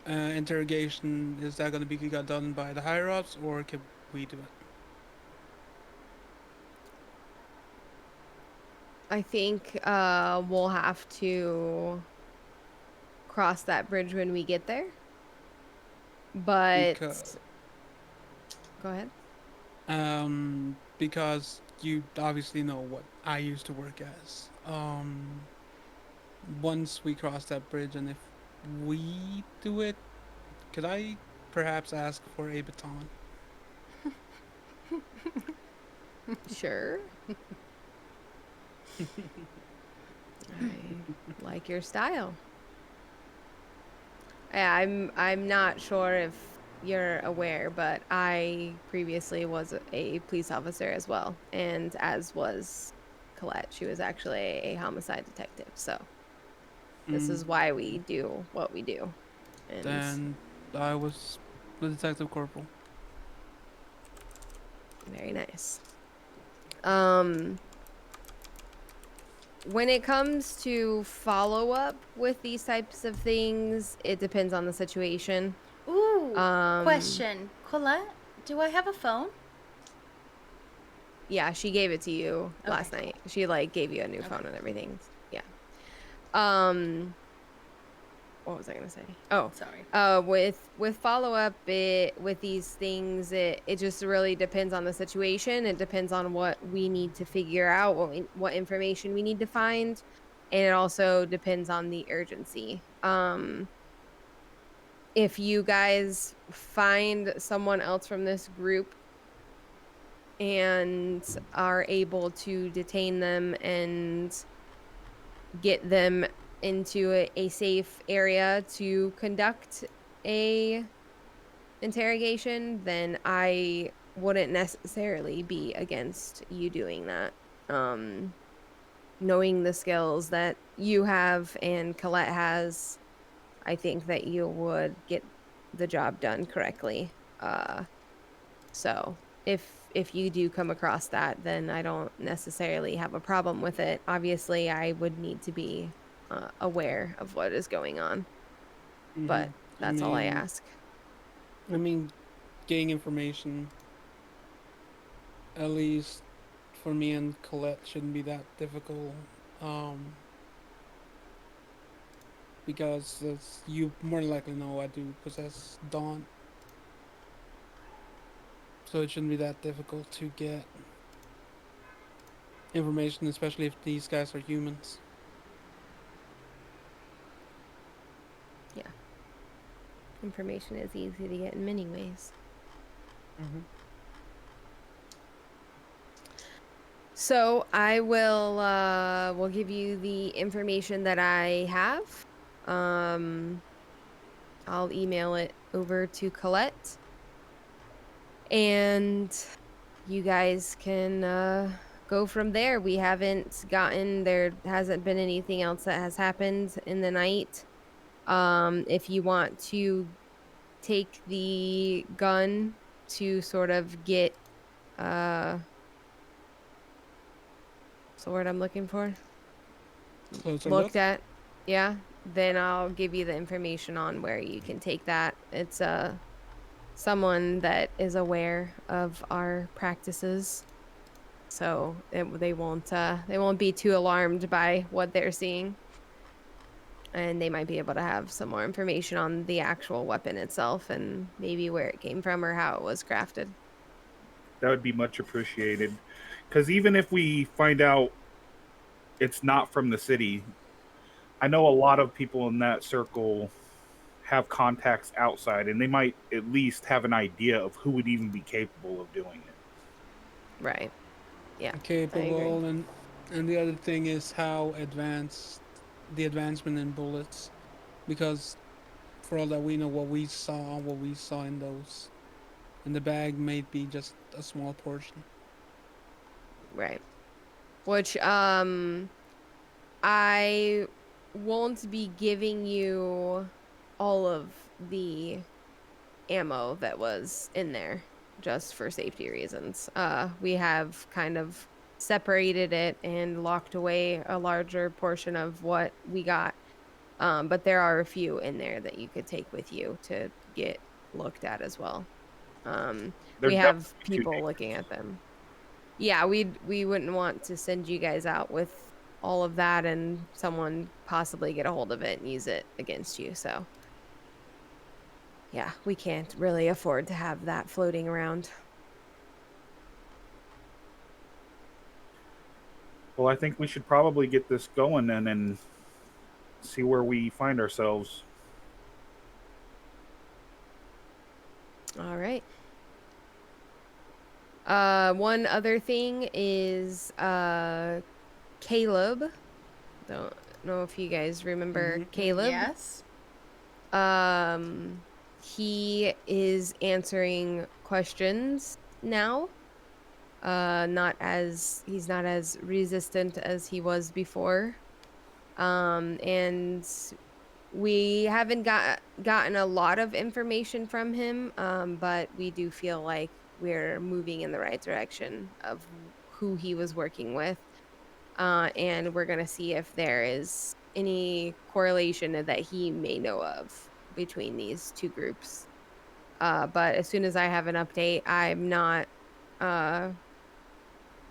Interrogation, is that gonna be done by the higher ups, or can we do it? I think we'll have to cross that bridge when we get there. But Because go ahead. because you obviously know what I used to work as. Once we cross that bridge, and if we do it, could I perhaps ask for a baton? Sure. I like your style. Yeah, I'm not sure if you're aware, but I previously was a police officer as well, and as was Colette. She was actually a homicide detective. So this Mm, is why we do what we do. And then I was the detective corporal. very nice. When it comes to follow up with these types of things, it depends on the situation. Ooh, Um, question. Colette, do I have a phone? yeah, she gave it to you last Okay, night. She like gave you a new cool. phone Okay. and everything. Yeah. Um, what was I gonna say? Oh, Sorry. with follow up, with these things, it just really depends on the situation. It depends on what we need to figure out, what information we need to find, and it also depends on the urgency. If you guys find someone else from this group and are able to detain them and get them into a safe area to conduct a interrogation, then I wouldn't necessarily be against you doing that. Um, Knowing the skills that you have and Colette has, I think that you would get the job done correctly. So if you do come across that, then I don't necessarily have a problem with it. Obviously, I would need to be aware of what is going on, Mm-hmm. but I that's all I mean, ask. I mean, getting information, at least for me and Colette, shouldn't be that difficult. Um, because as you more than likely know, I do possess Dawn, so it shouldn't be that difficult to get information, especially if these guys are humans. Yeah, information is easy to get in many ways. Mm-hmm. So I will give you the information that I have. Um, I'll email it over to Colette, and you guys can go from there. There hasn't been anything else that has happened in the night. If you want to take the gun to sort of get what's the word I'm looking for? Closer look. Looked at, yeah, then I'll give you the information on where you can take that. It's someone that is aware of our practices. So they won't be too alarmed by what they're seeing, and they might be able to have some more information on the actual weapon itself and maybe where it came from or how it was crafted. That would be much appreciated. Because even if we find out it's not from the city, I know a lot of people in that circle have contacts outside, and they might at least have an idea of who would even be capable of doing it. Right. Yeah. I agree. Capable, and the other thing is how advanced the advancement in bullets, because for all that we know, what we saw in those in the bag may be just a small portion. Right. Which I won't be giving you all of the ammo that was in there just for safety reasons. We have kind of separated it and locked away a larger portion of what we got. But there are a few in there that you could take with you to get looked at as well. They're We have definitely too people looking dangerous. at them. Yeah, we wouldn't want to send you guys out with all of that and someone possibly get a hold of it and use it against you. So, yeah, we can't really afford to have that floating around. Well, I think we should probably get this going then and see where we find ourselves. All right. One other thing is Caleb. Don't know if you guys remember Caleb. Yes. He is answering questions now. He's not as resistant as he was before. And we haven't gotten a lot of information from him, but we do feel like we're moving in the right direction of who he was working with. And we're going to see if there is any correlation that he may know of between these two groups. But as soon as I have an update, I'm not uh,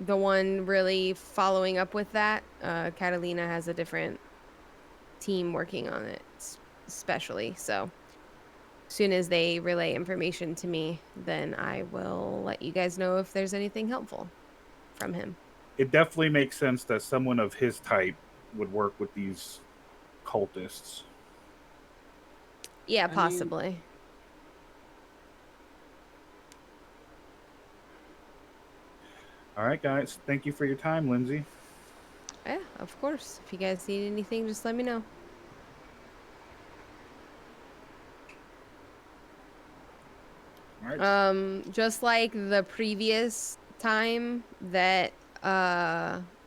the one really following up with that. Catalina has a different team working on it, especially. So as soon as they relay information to me, then I will let you guys know if there's anything helpful from him. It definitely makes sense that someone of his type would work with these cultists. Yeah, I mean, possibly. All right, guys. Thank you for your time, Lindsay. Yeah, of course. If you guys need anything, just let me know. All right. Just like the previous time that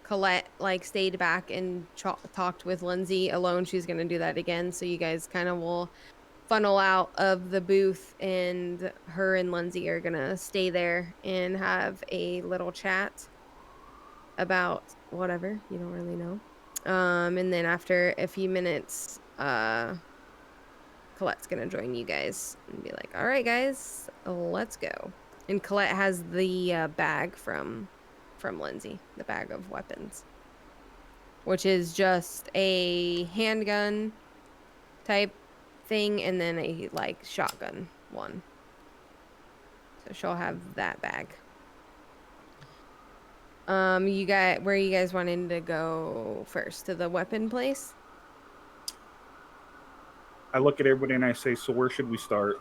Colette like stayed back and talked with Lindsay alone, she's gonna do that again. So you guys kind of will funnel out of the booth, and her and Lindsay are gonna stay there and have a little chat about whatever, you don't really know. And then after a few minutes, Colette's gonna join you guys and be like, "All right, guys, let's go." And Colette has the bag from Lindsay, the bag of weapons, which is just a handgun type thing, and then a like shotgun one. So she'll have that bag. You guys, where you guys wanting to go first? To the weapon place? I look at everybody and I say, so where should we start?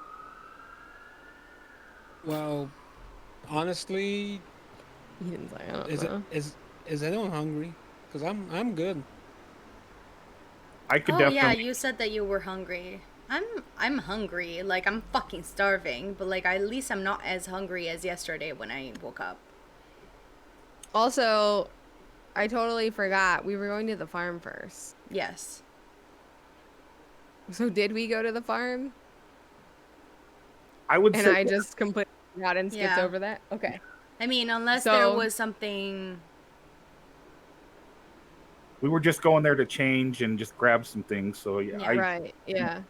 well, honestly, Ian's like, I don't is it know. is anyone hungry? Because I'm good. I could Oh yeah, definitely. you said that you were hungry. I'm hungry. Like I'm fucking starving, but like at least I'm not as hungry as yesterday when I woke up. Also, I totally forgot we were going to the farm first. Yes. So did we go to the farm? I would And say I just completely forgot and skipped Yeah. over that? Okay. I mean, unless there So was something. we were just going there to change and just grab some things. So yeah, Yeah. right, yeah.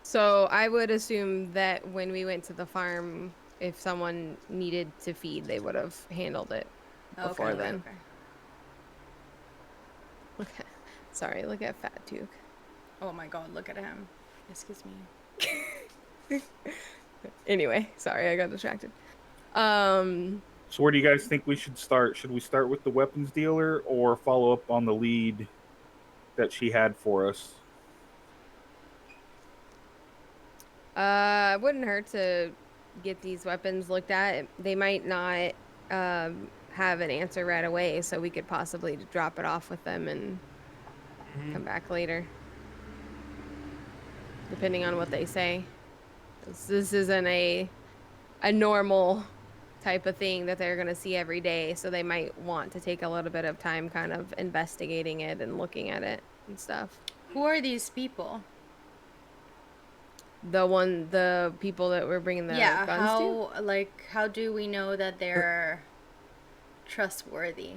So I would assume that when we went to the farm, if someone needed to feed, they would have handled it Okay. before Okay. then. Okay. Okay. Sorry, look at Fat Duke. Oh my God! Look at him. Excuse me. Anyway, sorry, I got distracted. So where do you guys think we should start? Should we start with the weapons dealer or follow up on the lead that she had for us? It wouldn't hurt to get these weapons looked at. They might not have an answer right away, so we could possibly drop it off with them and come back later, depending on what they say. This isn't a normal type of thing that they're going to see every day, so they might want to take a little bit of time kind of investigating it and looking at it and stuff. Who are these people? The people that we're bringing the Yeah, guns to? how do we know that they're trustworthy?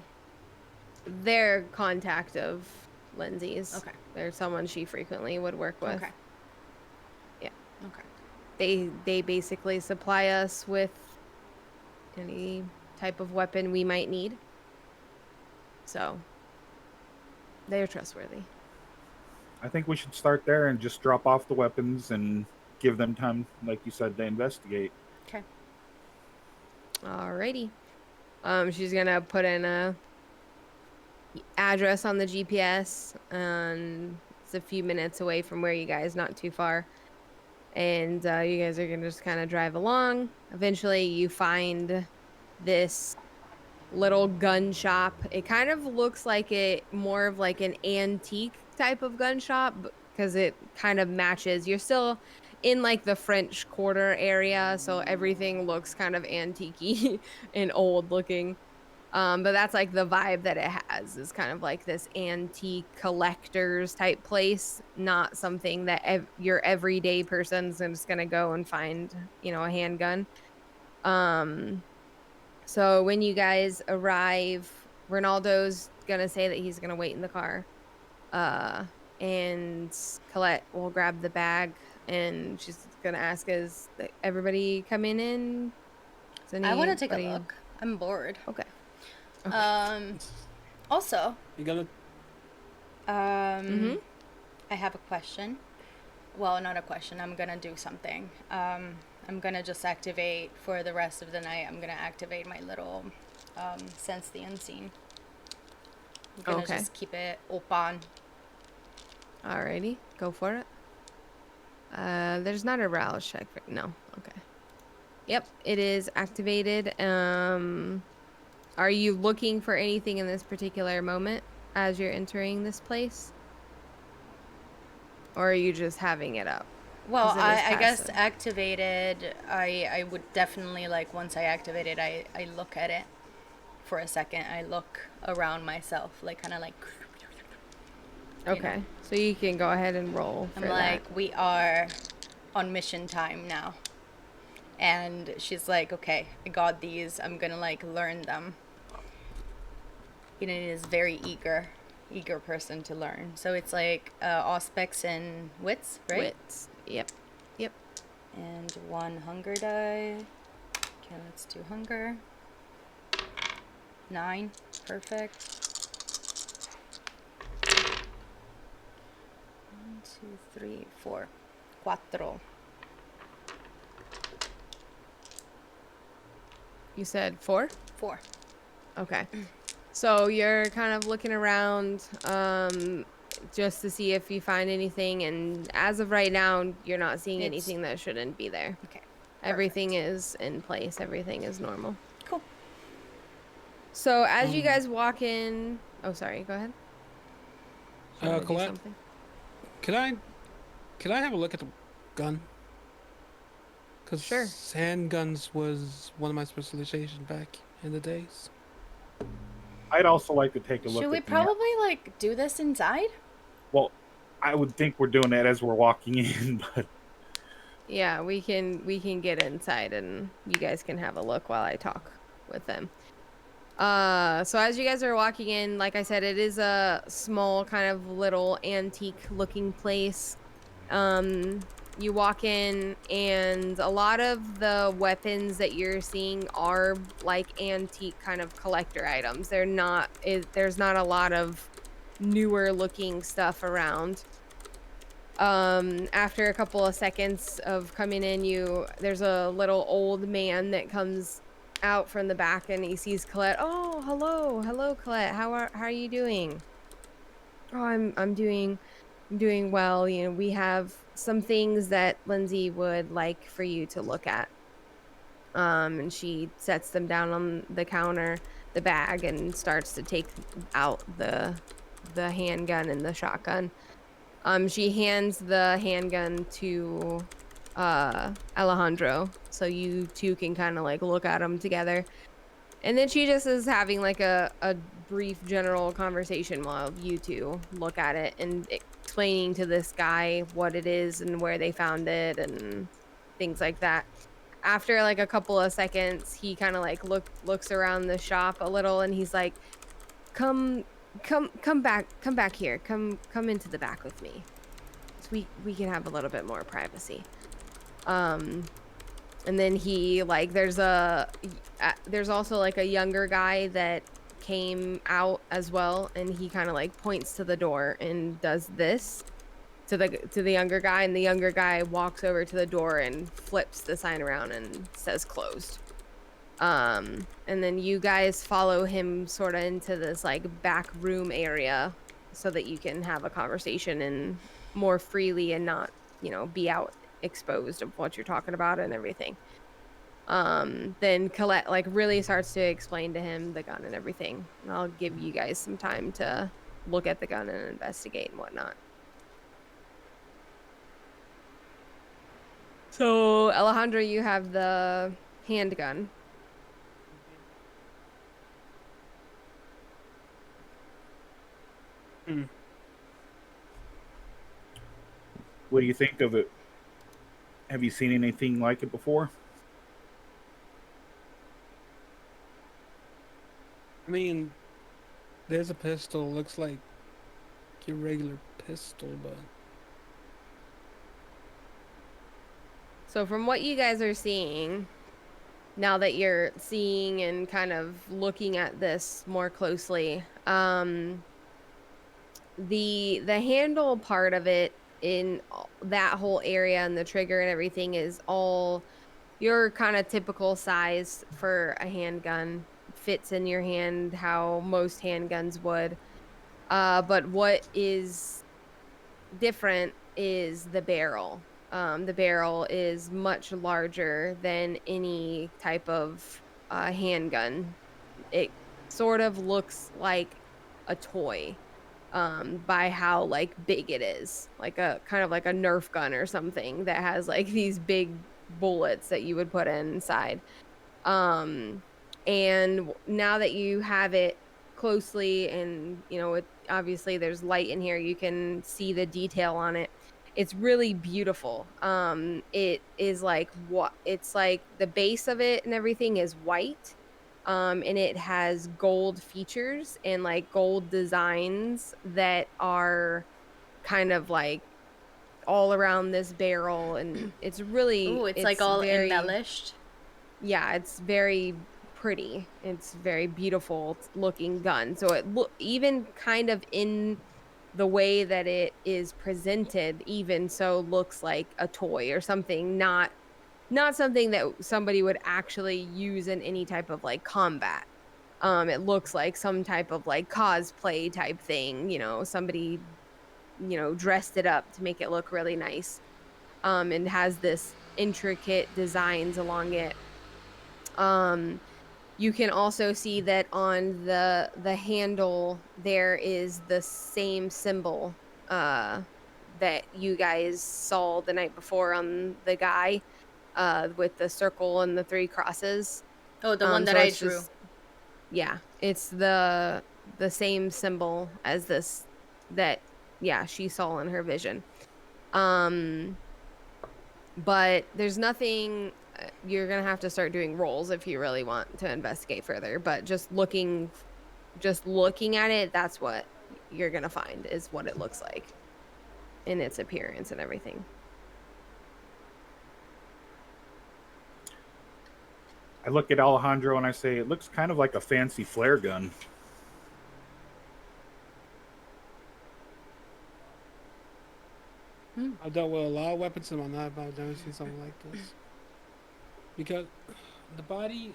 They're contact of Lindsay's. Okay. They're someone she frequently would work with. Okay. Yeah. Okay. They basically supply us with any type of weapon we might need. So they're trustworthy. I think we should start there and just drop off the weapons and give them time, like you said, to investigate. Okay. Alrighty. She's gonna put in a address on the GPS, and it's a few minutes away from where you guys, not too far. And you guys are gonna just kind of drive along. Eventually, you find this little gun shop. It kind of looks like more of like an antique type of gun shop because it kind of matches. You're still in like the French Quarter area, so everything looks kind of antique-y and old looking. But that's like the vibe that it has, is kind of like this antique collectors type place, not something that your everyday person's just gonna go and find, a handgun. So when you guys arrive, Ronaldo's gonna say that he's gonna wait in the car. And Colette will grab the bag and she's gonna ask, is everybody coming in? I want to take a look. I'm bored. Okay. Also, You gotta. I have a question. Well, not a question. I'm gonna do something. I'm gonna just activate for the rest of the night. I'm gonna activate my little sense the unseen. I'm gonna just keep it open. Alrighty, go for it. There's not a rouse check. No. Okay. Yep, it is activated. Are you looking for anything in this particular moment as you're entering this place? Or are you just having it up? Well, I guess activated, I would definitely, like, once I activate it, I look at it for a second. I look around myself, like, kind of like... Okay, so you can go ahead and roll for I'm like, we are on mission time now. And she's like, okay, I got these. I'm gonna, like, learn them. It is very eager person to learn. So it's like aspects and wits, right? Wits. Yep. And 1 hunger die. Okay, let's do hunger. 9. Perfect. 1, 2, 3, 4. 4. You said 4? 4. Okay. So you're kind of looking around just to see if you find anything, and as of right now, you're not seeing anything that shouldn't be there. Okay. Everything is in place. Everything is normal. Cool. So as you guys walk in... Oh, sorry. Go ahead. Colette, could I have a look at the gun? Because Sure. handguns was one of my specializations back in the days. I'd also like to take a look. Should we probably, like, do this inside? Well, I would think we're doing that as we're walking in, but... Yeah, we can get inside and you guys can have a look while I talk with them. So as you guys are walking in, like I said, it is a small kind of little antique looking place. You walk in and a lot of the weapons that you're seeing are like antique kind of collector items. There's not a lot of newer looking stuff around. After a couple of seconds of coming in, there's a little old man that comes out from the back and he sees Colette. Oh, hello Colette. How are you doing? Oh, I'm doing well. We have some things that Lindsay would like for you to look at. And she sets them down on the counter, the bag, and starts to take out the handgun and the shotgun. She hands the handgun to Alejandro, so you two can kind of like look at them together. And then she just is having like a brief general conversation while you two look at it and explaining to this guy what it is and where they found it and things like that. After like a couple of seconds, he kind of like looks around the shop a little and he's like, "Come come back here. Come into the back with me. So we can have a little bit more privacy." Um and then he like there's also like a younger guy that came out as well, and he kind of like points to the door and does this to the younger guy, and the younger guy walks over to the door and flips the sign around and says closed. And then you guys follow him sort of into this like back room area so that you can have a conversation and more freely and not, be out exposed of what you're talking about and everything. Then Colette like really starts to explain to him the gun and everything. And I'll give you guys some time to look at the gun and investigate and whatnot. So Alejandro, you have the handgun. Hmm. What do you think of it? Have you seen anything like it before? I mean, there's a pistol. Looks like your regular pistol, but So from what you guys are seeing, now that you're seeing and kind of looking at this more closely, the handle part of it in that whole area and the trigger and everything is all your kind of typical size for a handgun. Fits in your hand how most handguns would. But what is different is the barrel. The barrel is much larger than any type of handgun. It sort of looks like a toy by how like big it is, like a kind of like a Nerf gun or something that has like these big bullets that you would put inside. And now that you have it closely and it obviously there's light in here, you can see the detail on it. It's really beautiful. It is like what it's like the base of it and everything is white. And it has gold features and like gold designs that are kind of like all around this barrel, and Ooh, it's like it's all very, embellished. yeah, it's very pretty. It's very beautiful looking gun. So it look even kind of in the way that it is presented, even so looks like a toy or something, not something that somebody would actually use in any type of like combat. It looks like some type of like cosplay type thing, somebody, dressed it up to make it look really nice. And has this intricate designs along it. Um, you can also see that on the handle there is the same symbol that you guys saw the night before on the guy with the circle and the three crosses. Oh, the one that So I it's drew. just, yeah, it's the same symbol as this that, yeah, she saw in her vision. Um but there's nothing, you're going to have to start doing rolls if you really want to investigate further, but just looking at it, that's what you're going to find is what it looks like in its appearance and everything. I look at Alejandro and I say, it looks kind of like a fancy flare gun. I've dealt with a lot of weapons in my life, but I've never seen something like this. Because the body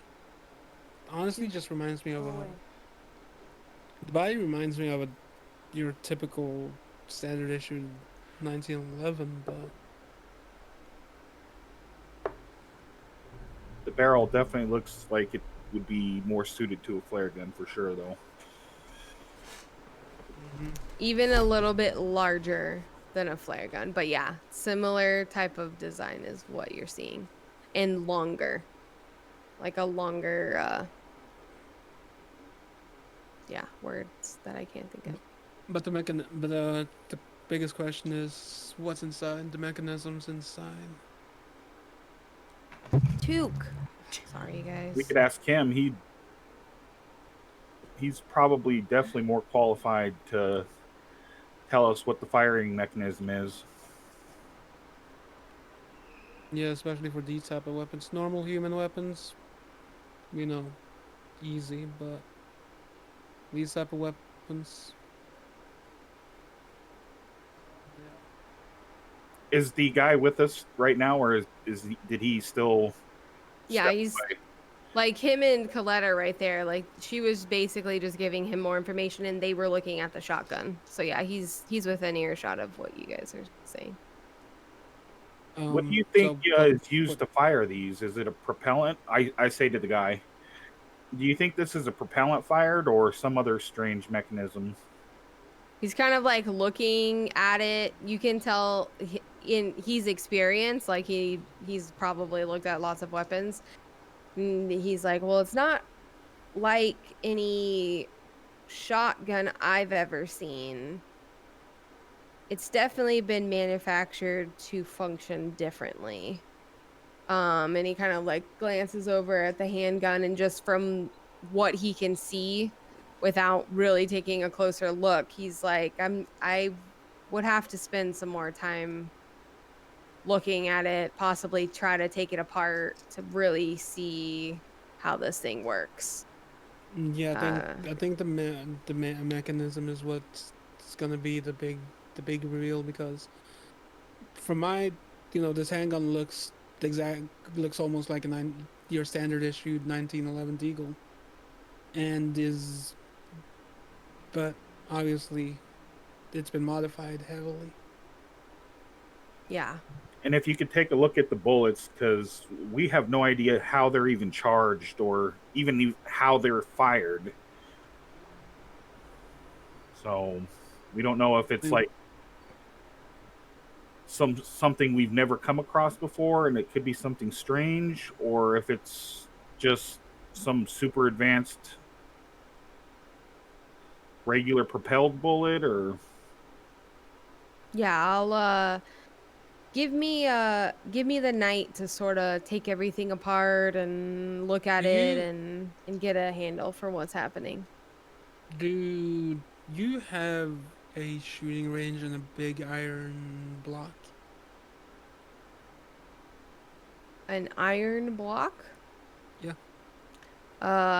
honestly just reminds me of a. The body reminds me of your typical standard issue 1911, but barrel definitely looks like it would be more suited to a flare gun for sure, though. Even a little bit larger than a flare gun, but yeah, similar type of design is what you're seeing, and longer, like a longer, yeah, words that I can't think of. But the biggest question is what's inside the mechanisms inside. Took. Sorry, We guys. could ask him. He's probably definitely more qualified to tell us what the firing mechanism is. Yeah, especially for these type of weapons. Normal human weapons, you know, easy, but these type of weapons, Is the guy with us right now, or did he still Yeah, step he's away? like him and Coletta right there. Like she was basically just giving him more information, and they were looking at the shotgun. So yeah, he's within earshot of what you guys are saying. What do you think so what is used what to fire these? Is it a propellant? I say to the guy, do you think this is a propellant fired or some other strange mechanism? He's kind of like looking at it. You can tell in he's experienced, like he's probably looked at lots of weapons. And he's like, "Well, it's not like any shotgun I've ever seen. It's definitely been manufactured to function differently." And he kind of like glances over at the handgun, and just from what he can see without really taking a closer look, he's like, I would have to spend some more time looking at it, possibly try to take it apart to really see how this thing works. yeah, Uh I think mechanism is what's gonna be the big reveal because from my this handgun looks the exact looks almost like your standard issued 1911 Deagle and is but obviously it's been modified heavily. yeah. And if you could take a look at the bullets, because we have no idea how they're even charged or even how they're fired. So we don't know if it's Dude, like something we've never come across before, and it could be something strange, or if it's just some super advanced regular propelled bullet, or Yeah, I'll give me the night to sort of take everything apart and look at do it you and get a handle for what's happening. do you have a shooting range and a big iron block? An iron block? Yeah.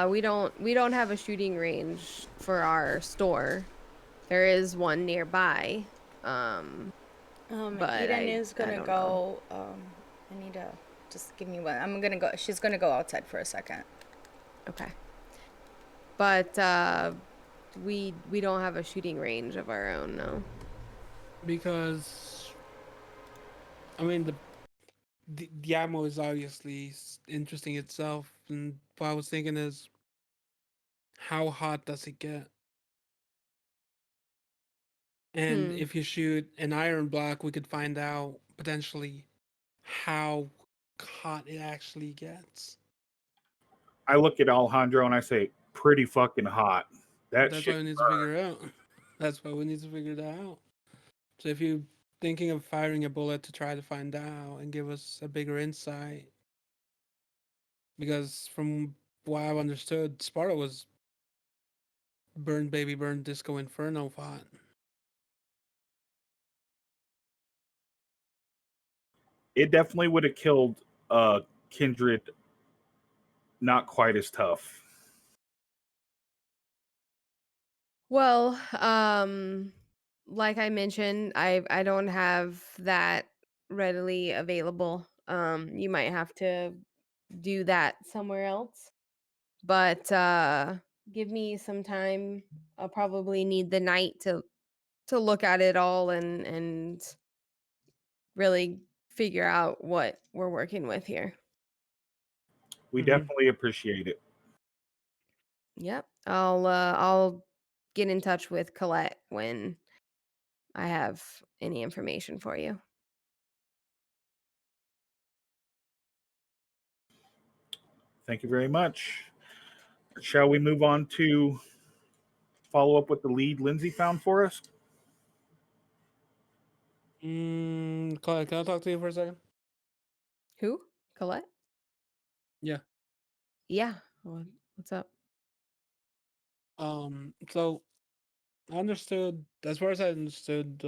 We don't have a shooting range for our store. There is one nearby. Um, but Eden is I gonna don't know. go. I need to just give me one. I'm gonna go. She's gonna go outside for a second. Okay. But we don't have a shooting range of our own, no. Because I mean the ammo is obviously interesting itself, and what I was thinking is how hot does it get? And Hmm. if you shoot an iron block, we could find out potentially how hot it actually gets. I look at Alejandro and I say, pretty fucking hot. But That that's shit why we need to burns. figure it out. That's why we need to figure that out. So if you're thinking of firing a bullet to try to find out and give us a bigger insight, because from what I've understood, Sparta was Burn Baby Burn Disco Inferno fought. It definitely would have killed Kindred not quite as tough. Well, like I mentioned, I don't have that readily available. You might have to do that somewhere else. But give me some time. I'll probably need the night to look at it all and really figure out what we're working with here. We Mhm. definitely appreciate it. Yep. I'll get in touch with Colette when I have any information for you. Thank you very much. Shall we move on to follow up with the lead Lindsay found for us? Colin, can I talk to you for a second? Who? Colette? Yeah. Yeah. What's up? So I understood, as far as I understood,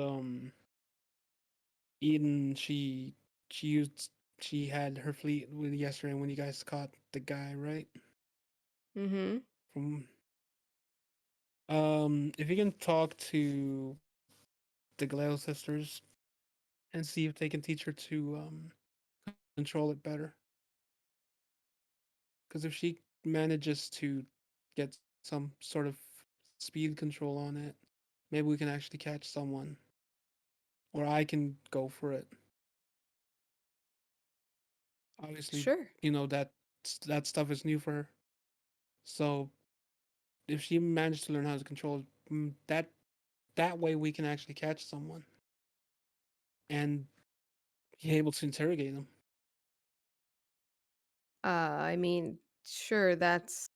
Eden, she used she had her fleet with yesterday when you guys caught the guy, right? Mm-hmm. From if you can talk to the Galeo sisters and see if they can teach her to control it better. Because if she manages to get some sort of speed control on it, maybe we can actually catch someone. Or I can go for it. Obviously, Sure. that stuff is new for her. So if she managed to learn how to control it, that way we can actually catch someone and be able to interrogate them. I mean, sure, that's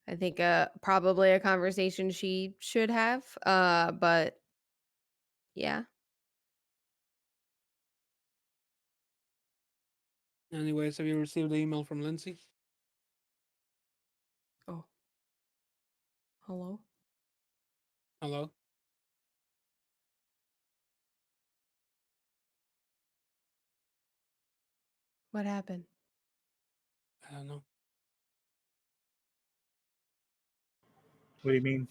I think probably a conversation she should have. But yeah. Anyways, have you received the email from Lindsay? Oh, hello? Hello? What happened? I don't know. What do you mean?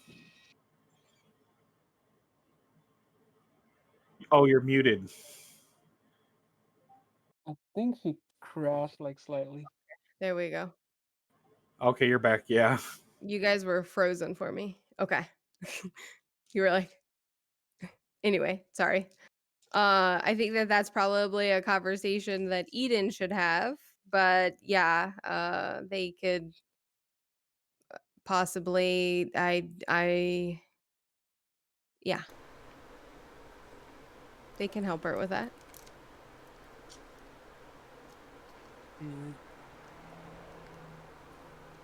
Oh, you're muted. I think she crashed like slightly. There we go. Okay, you're back. Yeah. You guys were frozen for me. Okay. You were like anyway, sorry. I think that that's probably a conversation that Eden should have, but yeah, they could possibly I yeah, they can help her with that. Alright.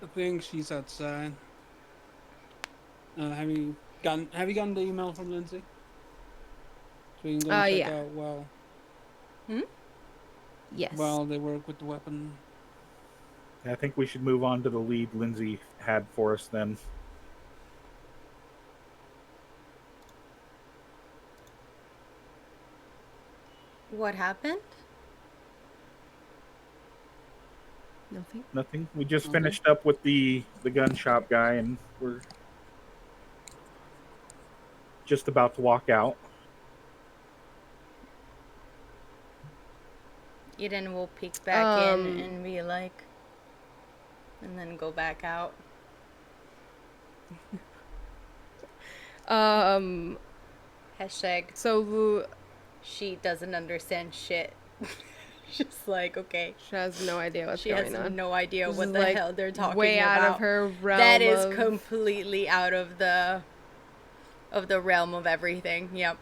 I think she's outside. Have you gotten the email from Lindsay? So you can go and check Yeah. out Hmm? Yes. while they work with the weapon. I think we should move on to the lead Lindsay had for us then. What happened? Nothing. Nothing. We just Okay. finished up with the gun shop guy, and we're just about to walk out. Eden will peek back in and be like, and then go back out. Hashtag So she doesn't understand shit. Just like, okay. she has no idea what's She going has on. no idea This what is, the like, hell they're talking way out about. of her realm. That is of... completely out of the realm of everything. Yep.